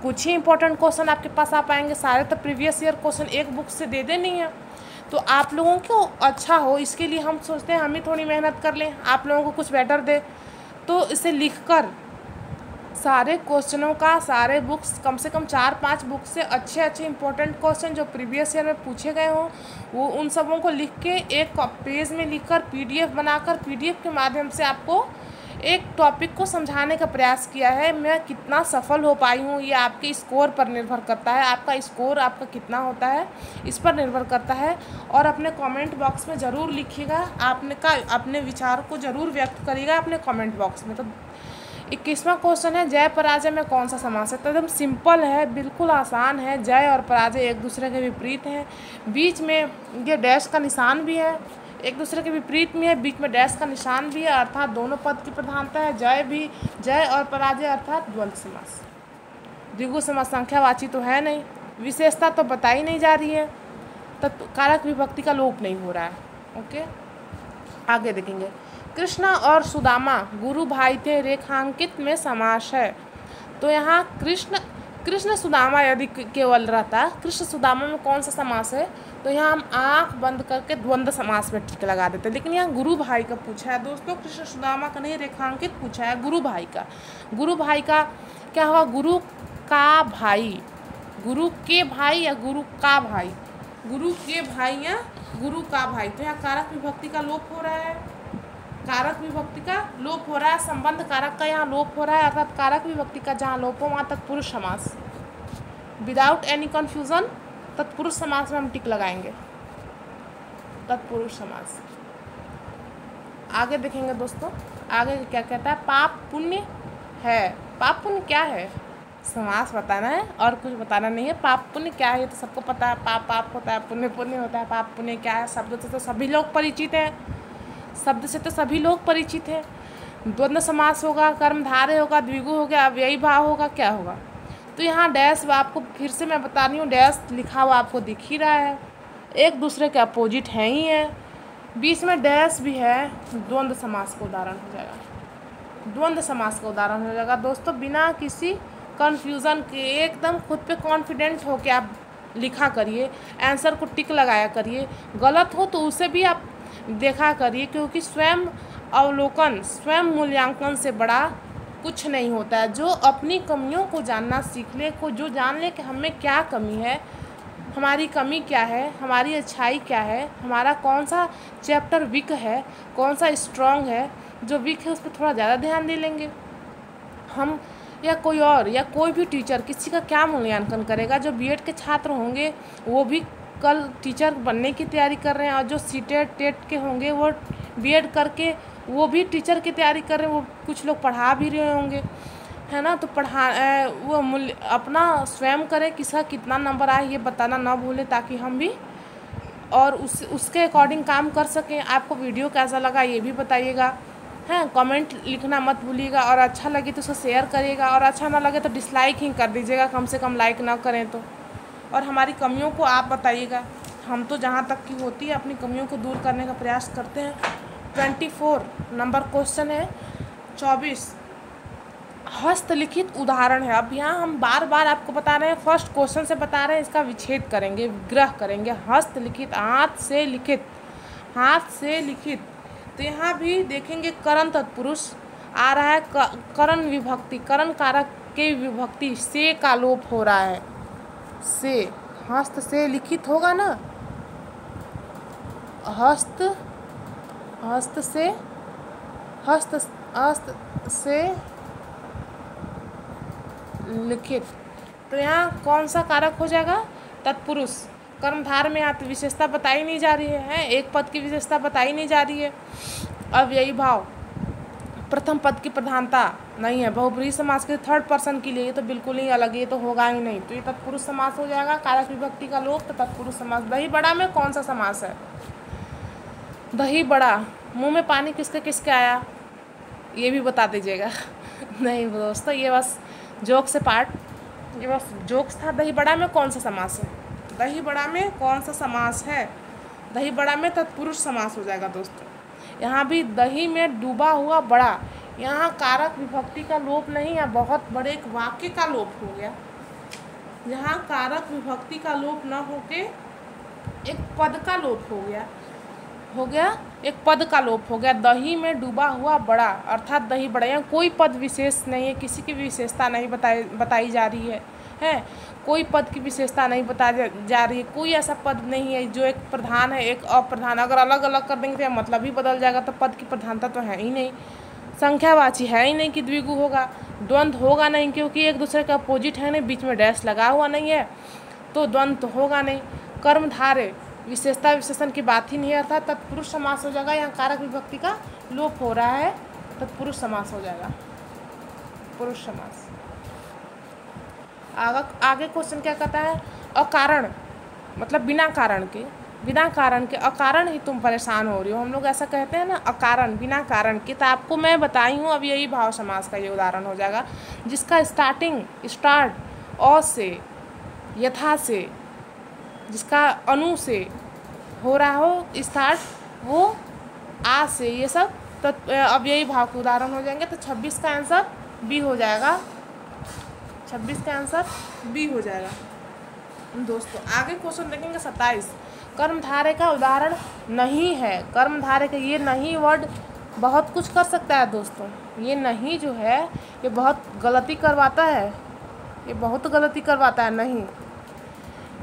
कुछ ही इंपॉर्टेंट क्वेश्चन आपके पास आ पाएंगे, सारे तो प्रीवियस ईयर क्वेश्चन एक बुक से दे देनी है। तो आप लोगों को अच्छा हो, इसके लिए हम सोचते हैं हम ही थोड़ी मेहनत कर लें, आप लोगों को कुछ बेटर दे। तो इसे लिखकर सारे क्वेश्चनों का, सारे बुक्स, कम से कम 4-5 बुक से अच्छे अच्छे इंपॉर्टेंट क्वेश्चन जो प्रीवियस ईयर में पूछे गए हों, वो उन सबों को लिख के एक पेज में लिखकर PDF बनाकर, PDF के माध्यम से आपको एक टॉपिक को समझाने का प्रयास किया है। मैं कितना सफल हो पाई हूँ ये आपके स्कोर पर निर्भर करता है। आपका स्कोर आपका कितना होता है इस पर निर्भर करता है। और अपने कमेंट बॉक्स में ज़रूर लिखिएगा, अपने विचार को ज़रूर व्यक्त करिएगा अपने कमेंट बॉक्स में। तो 21वां क्वेश्चन है जय पराजय में कौन सा समास है? तो एकदम सिंपल है, बिल्कुल आसान है। जय और पराजय एक दूसरे के विपरीत हैं। बीच में ये डैश का निशान भी है, एक दूसरे के विपरीत में है, बीच में डैश का निशान भी है, अर्थात दोनों पद की प्रधानता है। जय भी, जय और पराजय अर्थात द्वंद्व समास। द्विगु समास संख्यावाची तो है नहीं, विशेषता तो बताई नहीं जा रही है, तब कारक विभक्ति का लोप नहीं हो रहा है। ओके, आगे देखेंगे। कृष्ण और सुदामा गुरु भाई थे, रेखांकित में समास है। तो यहाँ कृष्ण सुदामा यदि केवल रहता, कृष्ण सुदामा में कौन सा समास है? तो यहाँ हम आँख बंद करके द्वंद्व समास में टिक लगा देते, लेकिन यहाँ गुरु भाई का पूछा है दोस्तों, कृष्ण सुदामा का नहीं, रेखांकित पूछा है गुरु भाई का। गुरु भाई का क्या होगा? गुरु का भाई, गुरु के भाई या गुरु का भाई, गुरु के भाई या गुरु का भाई। तो यहाँ कारक विभक्ति का लोप हो रहा है, कारक विभक्ति का लोप हो रहा है, संबंध कारक का यहाँ लोप हो रहा है, अर्थात कारक विभक्ति का जहाँ लोप हो वहाँ तक पुरुष समास। विदाउट एनी कन्फ्यूज़न तत्पुरुष समास में हम टिक लगाएंगे, तत्पुरुष समास। आगे देखेंगे दोस्तों, आगे क्या कहता है, पाप पुण्य है। पाप पुण्य क्या है, समास बताना है और कुछ बताना नहीं है। पाप पुण्य क्या है ये तो सबको पता है, पाप पाप होता है, पुण्य पुण्य होता है। पाप पुण्य क्या है, शब्द से तो सभी लोग परिचित हैं, शब्द से तो सभी लोग परिचित हैं। द्वंद्व समास होगा, कर्मधारय होगा, द्विगु हो गया, अव्ययी भाव होगा, क्या होगा। तो यहाँ डैश आपको फिर से मैं बता रही हूँ, डैश लिखा हुआ आपको दिख ही रहा है, एक दूसरे के अपोजिट हैं ही है, बीच में डैश भी है, द्वंद्व समास का उदाहरण हो जाएगा, द्वंद्व समास का उदाहरण हो जाएगा। दोस्तों बिना किसी कन्फ्यूज़न के एकदम खुद पे कॉन्फिडेंट हो के आप लिखा करिए, आंसर को टिक लगाया करिए, गलत हो तो उसे भी आप देखा करिए, क्योंकि स्वयं अवलोकन, स्वयं मूल्यांकन से बड़ा कुछ नहीं होता है। जो अपनी कमियों को जानना सीख ले, को जो जान ले कि हमें क्या कमी है, हमारी कमी क्या है, हमारी अच्छाई क्या है, हमारा कौन सा चैप्टर वीक है, कौन सा स्ट्रॉन्ग है। जो वीक है उस पर थोड़ा ज़्यादा ध्यान दे लेंगे हम, या कोई और, या कोई भी टीचर किसी का क्या मूल्यांकन करेगा। जो बीएड के छात्र होंगे वो भी कल टीचर बनने की तैयारी कर रहे हैं, और जो सीटेट टेट के होंगे वो बीएड करके वो भी टीचर की तैयारी कर रहे हैं, वो कुछ लोग पढ़ा भी रहे होंगे, है ना। तो वो मूल्य अपना स्वयं करें, किसका कितना नंबर आए ये बताना ना भूलें, ताकि हम भी और उसके अकॉर्डिंग काम कर सकें। आपको वीडियो कैसा लगा ये भी बताइएगा, हैं, कमेंट लिखना मत भूलिएगा, और अच्छा लगे तो उसे शेयर करिएगा, और अच्छा ना लगे तो डिसलाइक ही कर दीजिएगा, कम से कम लाइक ना करें तो। और हमारी कमियों को आप बताइएगा, हम तो जहाँ तक की होती है अपनी कमियों को दूर करने का प्रयास करते हैं। 24 नंबर क्वेश्चन है, 24 हस्तलिखित उदाहरण है। अब यहाँ हम बार बार आपको बता रहे हैं, फर्स्ट क्वेश्चन से बता रहे हैं, इसका विच्छेद करेंगे, विग्रह करेंगे। हस्तलिखित, हाथ से लिखित, हाथ से लिखित। तो यहाँ भी देखेंगे करण तत्पुरुष आ रहा है, करण विभक्ति, करण कारक के विभक्ति से का लोप हो रहा है, से, हस्त से लिखित होगा ना, हस्त, हस्त से, हस्त, हस्त से लिखित। तो यहाँ कौन सा कारक हो जाएगा, तत्पुरुष। कर्मधार में यहाँ विशेषता बताई नहीं जा रही है, एक पद की विशेषता बताई नहीं जा रही है। अव्ययी भाव, प्रथम पद की प्रधानता नहीं है। बहुब्रीहि समास के थर्ड पर्सन के लिए ये तो बिल्कुल ही अलग, ये तो होगा ही नहीं, तो ये तत्पुरुष समास हो जाएगा। कारक विभक्ति का लोप, तो तत्पुरुष समास। दही बड़ा में कौन सा समास है, दही बड़ा, मुंह में पानी किसके किसके आया ये भी बता दीजिएगा। नहीं दोस्तों, ये बस जोक से पार्ट, ये बस जोक्स था। दही बड़ा में कौन सा समास है, दही बड़ा में कौन सा समास है, दही बड़ा में तत्पुरुष समास हो जाएगा दोस्तों। यहाँ भी दही में डूबा हुआ बड़ा, यहाँ कारक विभक्ति का लोप नहीं है, बहुत बड़े एक वाक्य का लोप हो गया। यहाँ कारक विभक्ति का लोप न होके एक पद का लोप हो गया, एक पद का लोप हो गया। दही में डूबा हुआ बड़ा, अर्थात दही बड़ा। यहाँ कोई पद विशेष नहीं है, किसी की विशेषता नहीं बताई जा रही है, कोई पद की विशेषता नहीं बताई जा रही है। कोई ऐसा पद नहीं है जो एक प्रधान है एक अप्रधान, अगर अलग अलग कर देंगे तो मतलब ही बदल जाएगा, तो पद की प्रधानता तो है ही नहीं। संख्यावाची है ही नहीं कि द्विगु होगा, द्वंद्व होगा नहीं क्योंकि एक दूसरे का अपोजिट है नहीं, बीच में डैश लगा हुआ नहीं है, तो द्वंद्व तो होगा नहीं। कर्मधारय, विशेषता विशेषण की बात ही नहीं है, अर्थात तत्पुरुष समास हो जाएगा। यहाँ कारक विभक्ति का लोप हो रहा है, तत्पुरुष समास हो जाएगा, पुरुष समास। आगे क्वेश्चन क्या कहता है, अकारण मतलब बिना कारण के, बिना कारण के, अकारण ही तुम परेशान हो रही हो, हम लोग ऐसा कहते हैं ना, अकारण, बिना कारण के। तो आपको मैं बताई हूँ, अब यही भाव समास का ये उदाहरण हो जाएगा, जिसका स्टार्ट अ से, यथा से, जिसका अनु से हो रहा हो स्टार्ट, वो आ से, ये सब तो अब यही भाव के उदाहरण हो जाएंगे। तो 26 का आंसर बी हो जाएगा, 26 का आंसर बी हो जाएगा दोस्तों। आगे क्वेश्चन देखेंगे 27, कर्मधारय का उदाहरण नहीं है। कर्मधारय का ये नहीं वर्ड बहुत कुछ कर सकता है दोस्तों, ये नहीं जो है ये बहुत गलती करवाता है, ये बहुत गलती करवाता है। नहीं,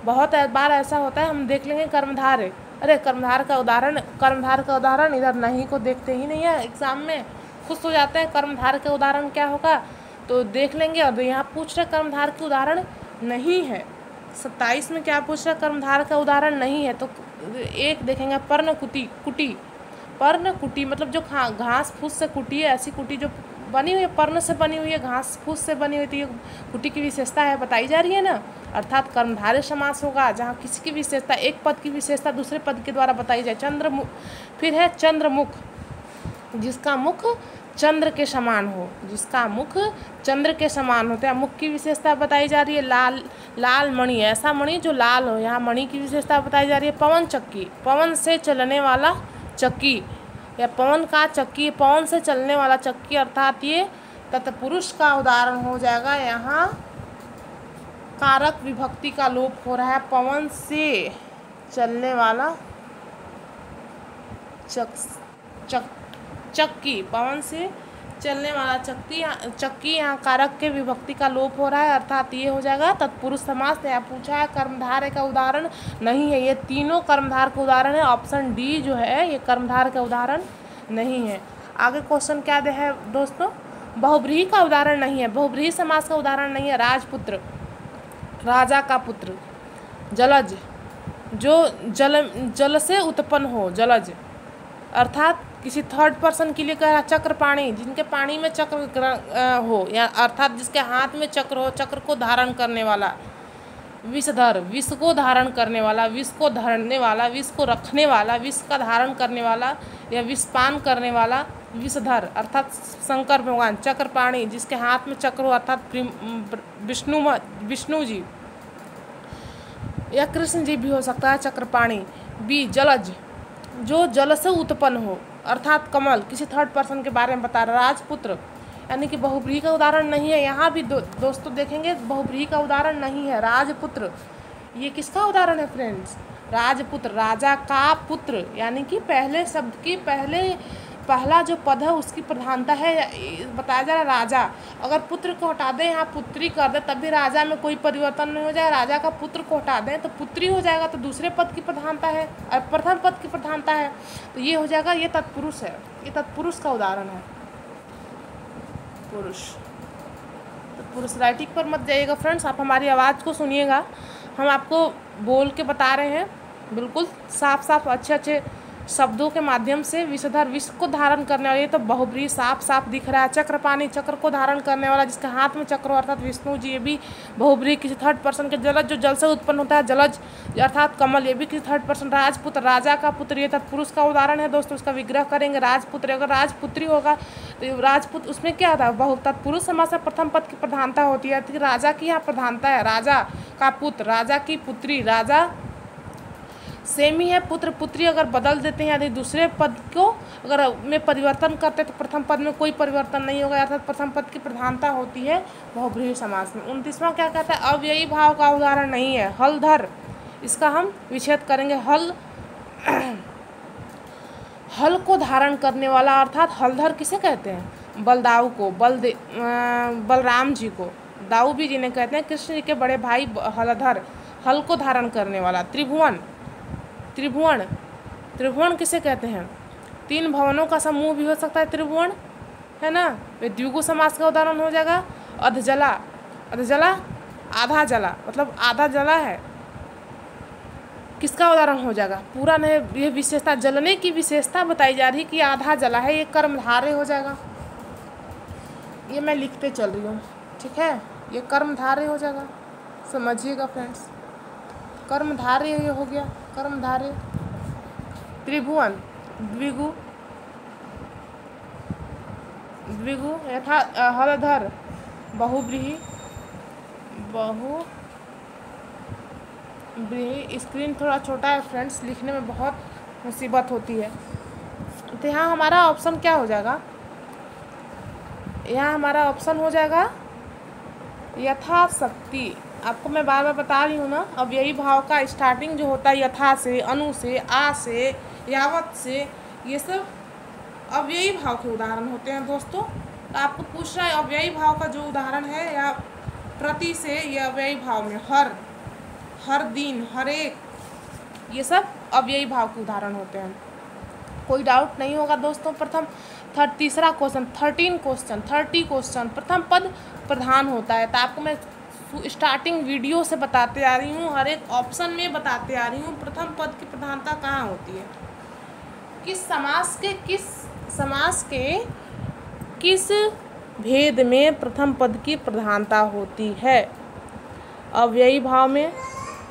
बहुत बार ऐसा होता है, हम देख लेंगे कर्मधारय, अरे कर्मधार का उदाहरण इधर नहीं को देखते ही नहीं है, एग्जाम में खुश हो जाते हैं कर्मधार का उदाहरण क्या होगा तो देख लेंगे। और यहाँ पूछ रहे कर्मधार के उदाहरण नहीं है, 27 में क्या पूछ रहा, कर्मधारय का उदाहरण नहीं है। तो एक देखेंगे पर्णकुटी, कुटी, पर्णकुटी मतलब जो घास फूस से कुटी है, ऐसी कुटी जो बनी हुई है, पर्ण से बनी हुई है, घास फूस से बनी हुई, तो ये कुटी की विशेषता है, बताई जा रही है ना। अर्थात कर्मधारय समास होगा जहाँ किसी की विशेषता, एक पद की विशेषता दूसरे पद के द्वारा बताई जाए। फिर है चंद्रमुख, जिसका मुख चंद्र के समान हो, जिसका मुख चंद्र के समान होता है। मुख की विशेषता बताई जा रही है। लाल मणि, ऐसा मणि जो लाल हो, यहाँ मणि की विशेषता बताई जा रही है। पवन चक्की, पवन से चलने वाला चक्की, या पवन का चक्की, पवन से चलने वाला चक्की, अर्थात ये तत्पुरुष का उदाहरण हो जाएगा। यहाँ कारक विभक्ति का लोप हो रहा है। पवन से चलने वाला चक्की, पवन से चलने वाला चक्की, यहाँ कारक के विभक्ति का लोप हो रहा है, अर्थात ये हो जाएगा तत्पुरुष समास। यहाँ पूछा है कर्मधारय का उदाहरण नहीं है, ये तीनों कर्मधार का उदाहरण है। ऑप्शन डी जो है ये कर्मधार का उदाहरण नहीं है। आगे क्वेश्चन क्या दे है दोस्तों, बहुव्रीहि का उदाहरण नहीं है, बहुव्रीहि समास का उदाहरण नहीं है। राजपुत्र, राजा का पुत्र। जलज, जो जल से उत्पन्न हो, जलज, अर्थात किसी थर्ड पर्सन के लिए कह रहा। चक्रपाणी, जिनके पानी में चक्र हो, या अर्थात जिसके हाथ में चक्र हो, चक्र को धारण करने वाला। विषधर, विष को धारण करने वाला, विष को धरने वाला, विष को रखने वाला, विष का धारण करने वाला या विषपान करने वाला विषधर, अर्थात शंकर भगवान। चक्रपाणी, जिसके हाथ में चक्र हो, अर्थात विष्णु जी या कृष्ण जी भी हो सकता है चक्रपाणी। बी जलज, जो जल से उत्पन्न हो, अर्थात कमल, किसी थर्ड पर्सन के बारे में बता रहा। राजपुत्र, यानी कि बहुव्रीहि का उदाहरण नहीं है। यहाँ भी दोस्तों देखेंगे बहुव्रीहि का उदाहरण नहीं है। राजपुत्र, ये किसका उदाहरण है फ्रेंड्स, राजपुत्र, राजा का पुत्र, यानी कि पहले शब्द की पहला जो पद है उसकी प्रधानता है, बताया जा रहा है राजा। अगर पुत्र को हटा दें, यहाँ पुत्री कर दे, तब भी राजा में कोई परिवर्तन नहीं हो जाए। राजा का पुत्र को हटा दें तो पुत्री हो जाएगा, तो दूसरे पद की प्रधानता है, प्रथम पद की प्रधानता है, तो ये हो जाएगा, ये तत्पुरुष है, ये तत्पुरुष का उदाहरण है। पुरुष, तत्पुरुष। राइटिंग पर मत जाइएगा फ्रेंड्स, आप हमारी आवाज़ को सुनिएगा, हम आपको बोल के बता रहे हैं बिल्कुल साफ साफ अच्छे शब्दों के माध्यम से। विषधर, विष को धारण करने वाला, ये तो बहुव्रीहि साफ साफ दिख रहा है। चक्रपाणी, चक्र को धारण करने वाला, जिसके हाथ में चक्र हो, अर्थात विष्णु जी, ये भी बहुव्रीहि किसी थर्ड पर्सन के। जलज, जो जल से उत्पन्न होता है, जलज अर्थात कमल, ये भी किसी थर्ड पर्सन। राजपुत्र, राजा का पुत्र, ये तत्पुरुष का उदाहरण है दोस्तों, उसका विग्रह करेंगे। राजपुत्र, अगर राजपुत्री होगा तो राजपुत्र, उसमें क्या होता है, बहु तत्पुरुष समास में प्रथम पद की प्रधानता होती है, तो राजा की यहाँ प्रधानता है। राजा का पुत्र, राजा की पुत्री, राजा सेम ही है। पुत्र पुत्री अगर बदल देते हैं, यदि दूसरे पद को अगर में परिवर्तन करते हैं तो प्रथम पद में कोई परिवर्तन नहीं होगा, अर्थात प्रथम पद की प्रधानता होती है बहुव्रीहि समास में। 29वां क्या कहता है, अव्ययी भाव का उदाहरण नहीं है। हलधर, इसका हम विच्छेद करेंगे। हल को धारण करने वाला, अर्थात हलधर किसे कहते हैं, बलदाऊ को, बलराम जी को, दाऊ भी जिन्हें कहते हैं, कृष्ण जी के बड़े भाई हलधर, हल को धारण करने वाला। त्रिभुवन, त्रिभुवन किसे कहते हैं, 3 भवनों का समूह भी हो सकता है त्रिभुवन, है ना, वे द्विगु समास का उदाहरण हो जाएगा। अधजला, अधजला आधा जला, मतलब आधा जला है, किसका उदाहरण हो जाएगा, पूरा नहीं, ये विशेषता, जलने की विशेषता बताई जा रही है कि आधा जला है, ये कर्मधारय हो जाएगा। ये मैं लिखते चल रही हूँ, ठीक है, ये कर्मधारय हो जाएगा, समझिएगा फ्रेंड्स, कर्मधारय ये हो गया, कर्मधारय। त्रिभुवन, द्विगु, द्विगु यथा हलधर, बहुव्रीहि, बहुव्रीहि। स्क्रीन थोड़ा छोटा है फ्रेंड्स, लिखने में बहुत मुसीबत होती है। तो यहाँ हमारा ऑप्शन क्या हो जाएगा, यहाँ हमारा ऑप्शन हो जाएगा यथाशक्ति। आपको मैं बार बार बता रही हूँ ना, अव्ययी भाव का स्टार्टिंग जो होता है यथा से, अनु से, आ से, यावत से, ये सब अव्ययी भाव के उदाहरण होते हैं दोस्तों। तो आपको पूछ रहा है अव्ययी भाव का जो उदाहरण है, या प्रति से, या अव्ययी भाव में हर दिन, हर एक, ये सब अव्ययी भाव के उदाहरण होते हैं, कोई डाउट नहीं होगा दोस्तों। तीसरा क्वेश्चन, 30 क्वेश्चन, प्रथम पद प्रधान होता है, तो आपको मैं स्टार्टिंग वीडियो से बताते आ रही हूँ, हर एक ऑप्शन में बताते आ रही हूँ प्रथम पद की प्रधानता कहाँ होती है, किस समास के किस भेद में प्रथम पद की प्रधानता होती है। अव्ययी भाव में,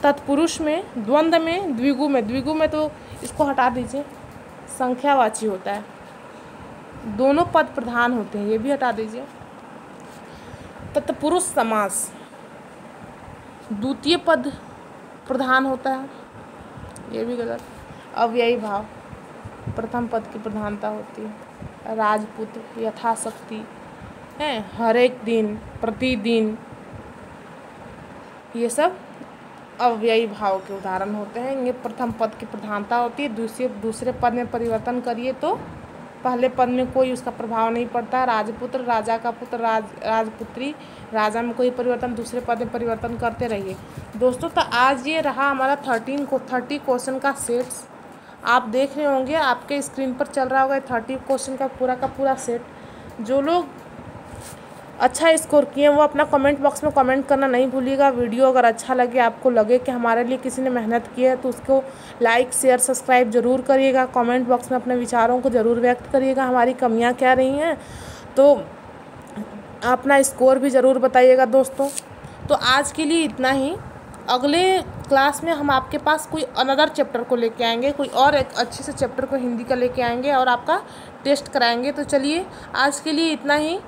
तत्पुरुष में, द्वंद्व में, द्विगु में। द्विगु में तो इसको हटा दीजिए, संख्यावाची होता है, दोनों पद प्रधान होते हैं, ये भी हटा दीजिए। तत्पुरुष समास, द्वितीय पद प्रधान होता है, ये भी गलत। अव्ययी भाव, प्रथम पद की प्रधानता होती है। राजपुत्र, यथाशक्ति है, हर एक दिन, प्रतिदिन, ये सब अव्ययी भाव के उदाहरण होते हैं। ये प्रथम पद की प्रधानता होती है। दूसरे पद में परिवर्तन करिए तो पहले पद में कोई उसका प्रभाव नहीं पड़ता। राजपुत्र, राजा का पुत्र, राजपुत्री, राजा में कोई परिवर्तन, दूसरे पद में परिवर्तन करते रहिए। दोस्तों, तो आज ये रहा हमारा 30 क्वेश्चन का सेट्स। आप देख रहे होंगे, आपके स्क्रीन पर चल रहा होगा 30 क्वेश्चन का पूरा सेट। जो लोग अच्छा स्कोर किए वो अपना कमेंट बॉक्स में कमेंट करना नहीं भूलिएगा। वीडियो अगर अच्छा लगे, आपको लगे कि हमारे लिए किसी ने मेहनत की है, तो उसको लाइक, शेयर, सब्सक्राइब ज़रूर करिएगा। कमेंट बॉक्स में अपने विचारों को ज़रूर व्यक्त करिएगा, हमारी कमियां क्या रही हैं, तो अपना स्कोर भी ज़रूर बताइएगा दोस्तों। तो आज के लिए इतना ही। अगले क्लास में हम आपके पास कोई अनदर चैप्टर को लेके आएंगे, कोई और एक अच्छे से चैप्टर को हिंदी का लेके आएंगे और आपका टेस्ट कराएंगे। तो चलिए, आज के लिए इतना ही।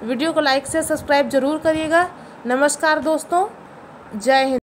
वीडियो को लाइक से सब्सक्राइब ज़रूर करिएगा। नमस्कार दोस्तों, जय हिंद।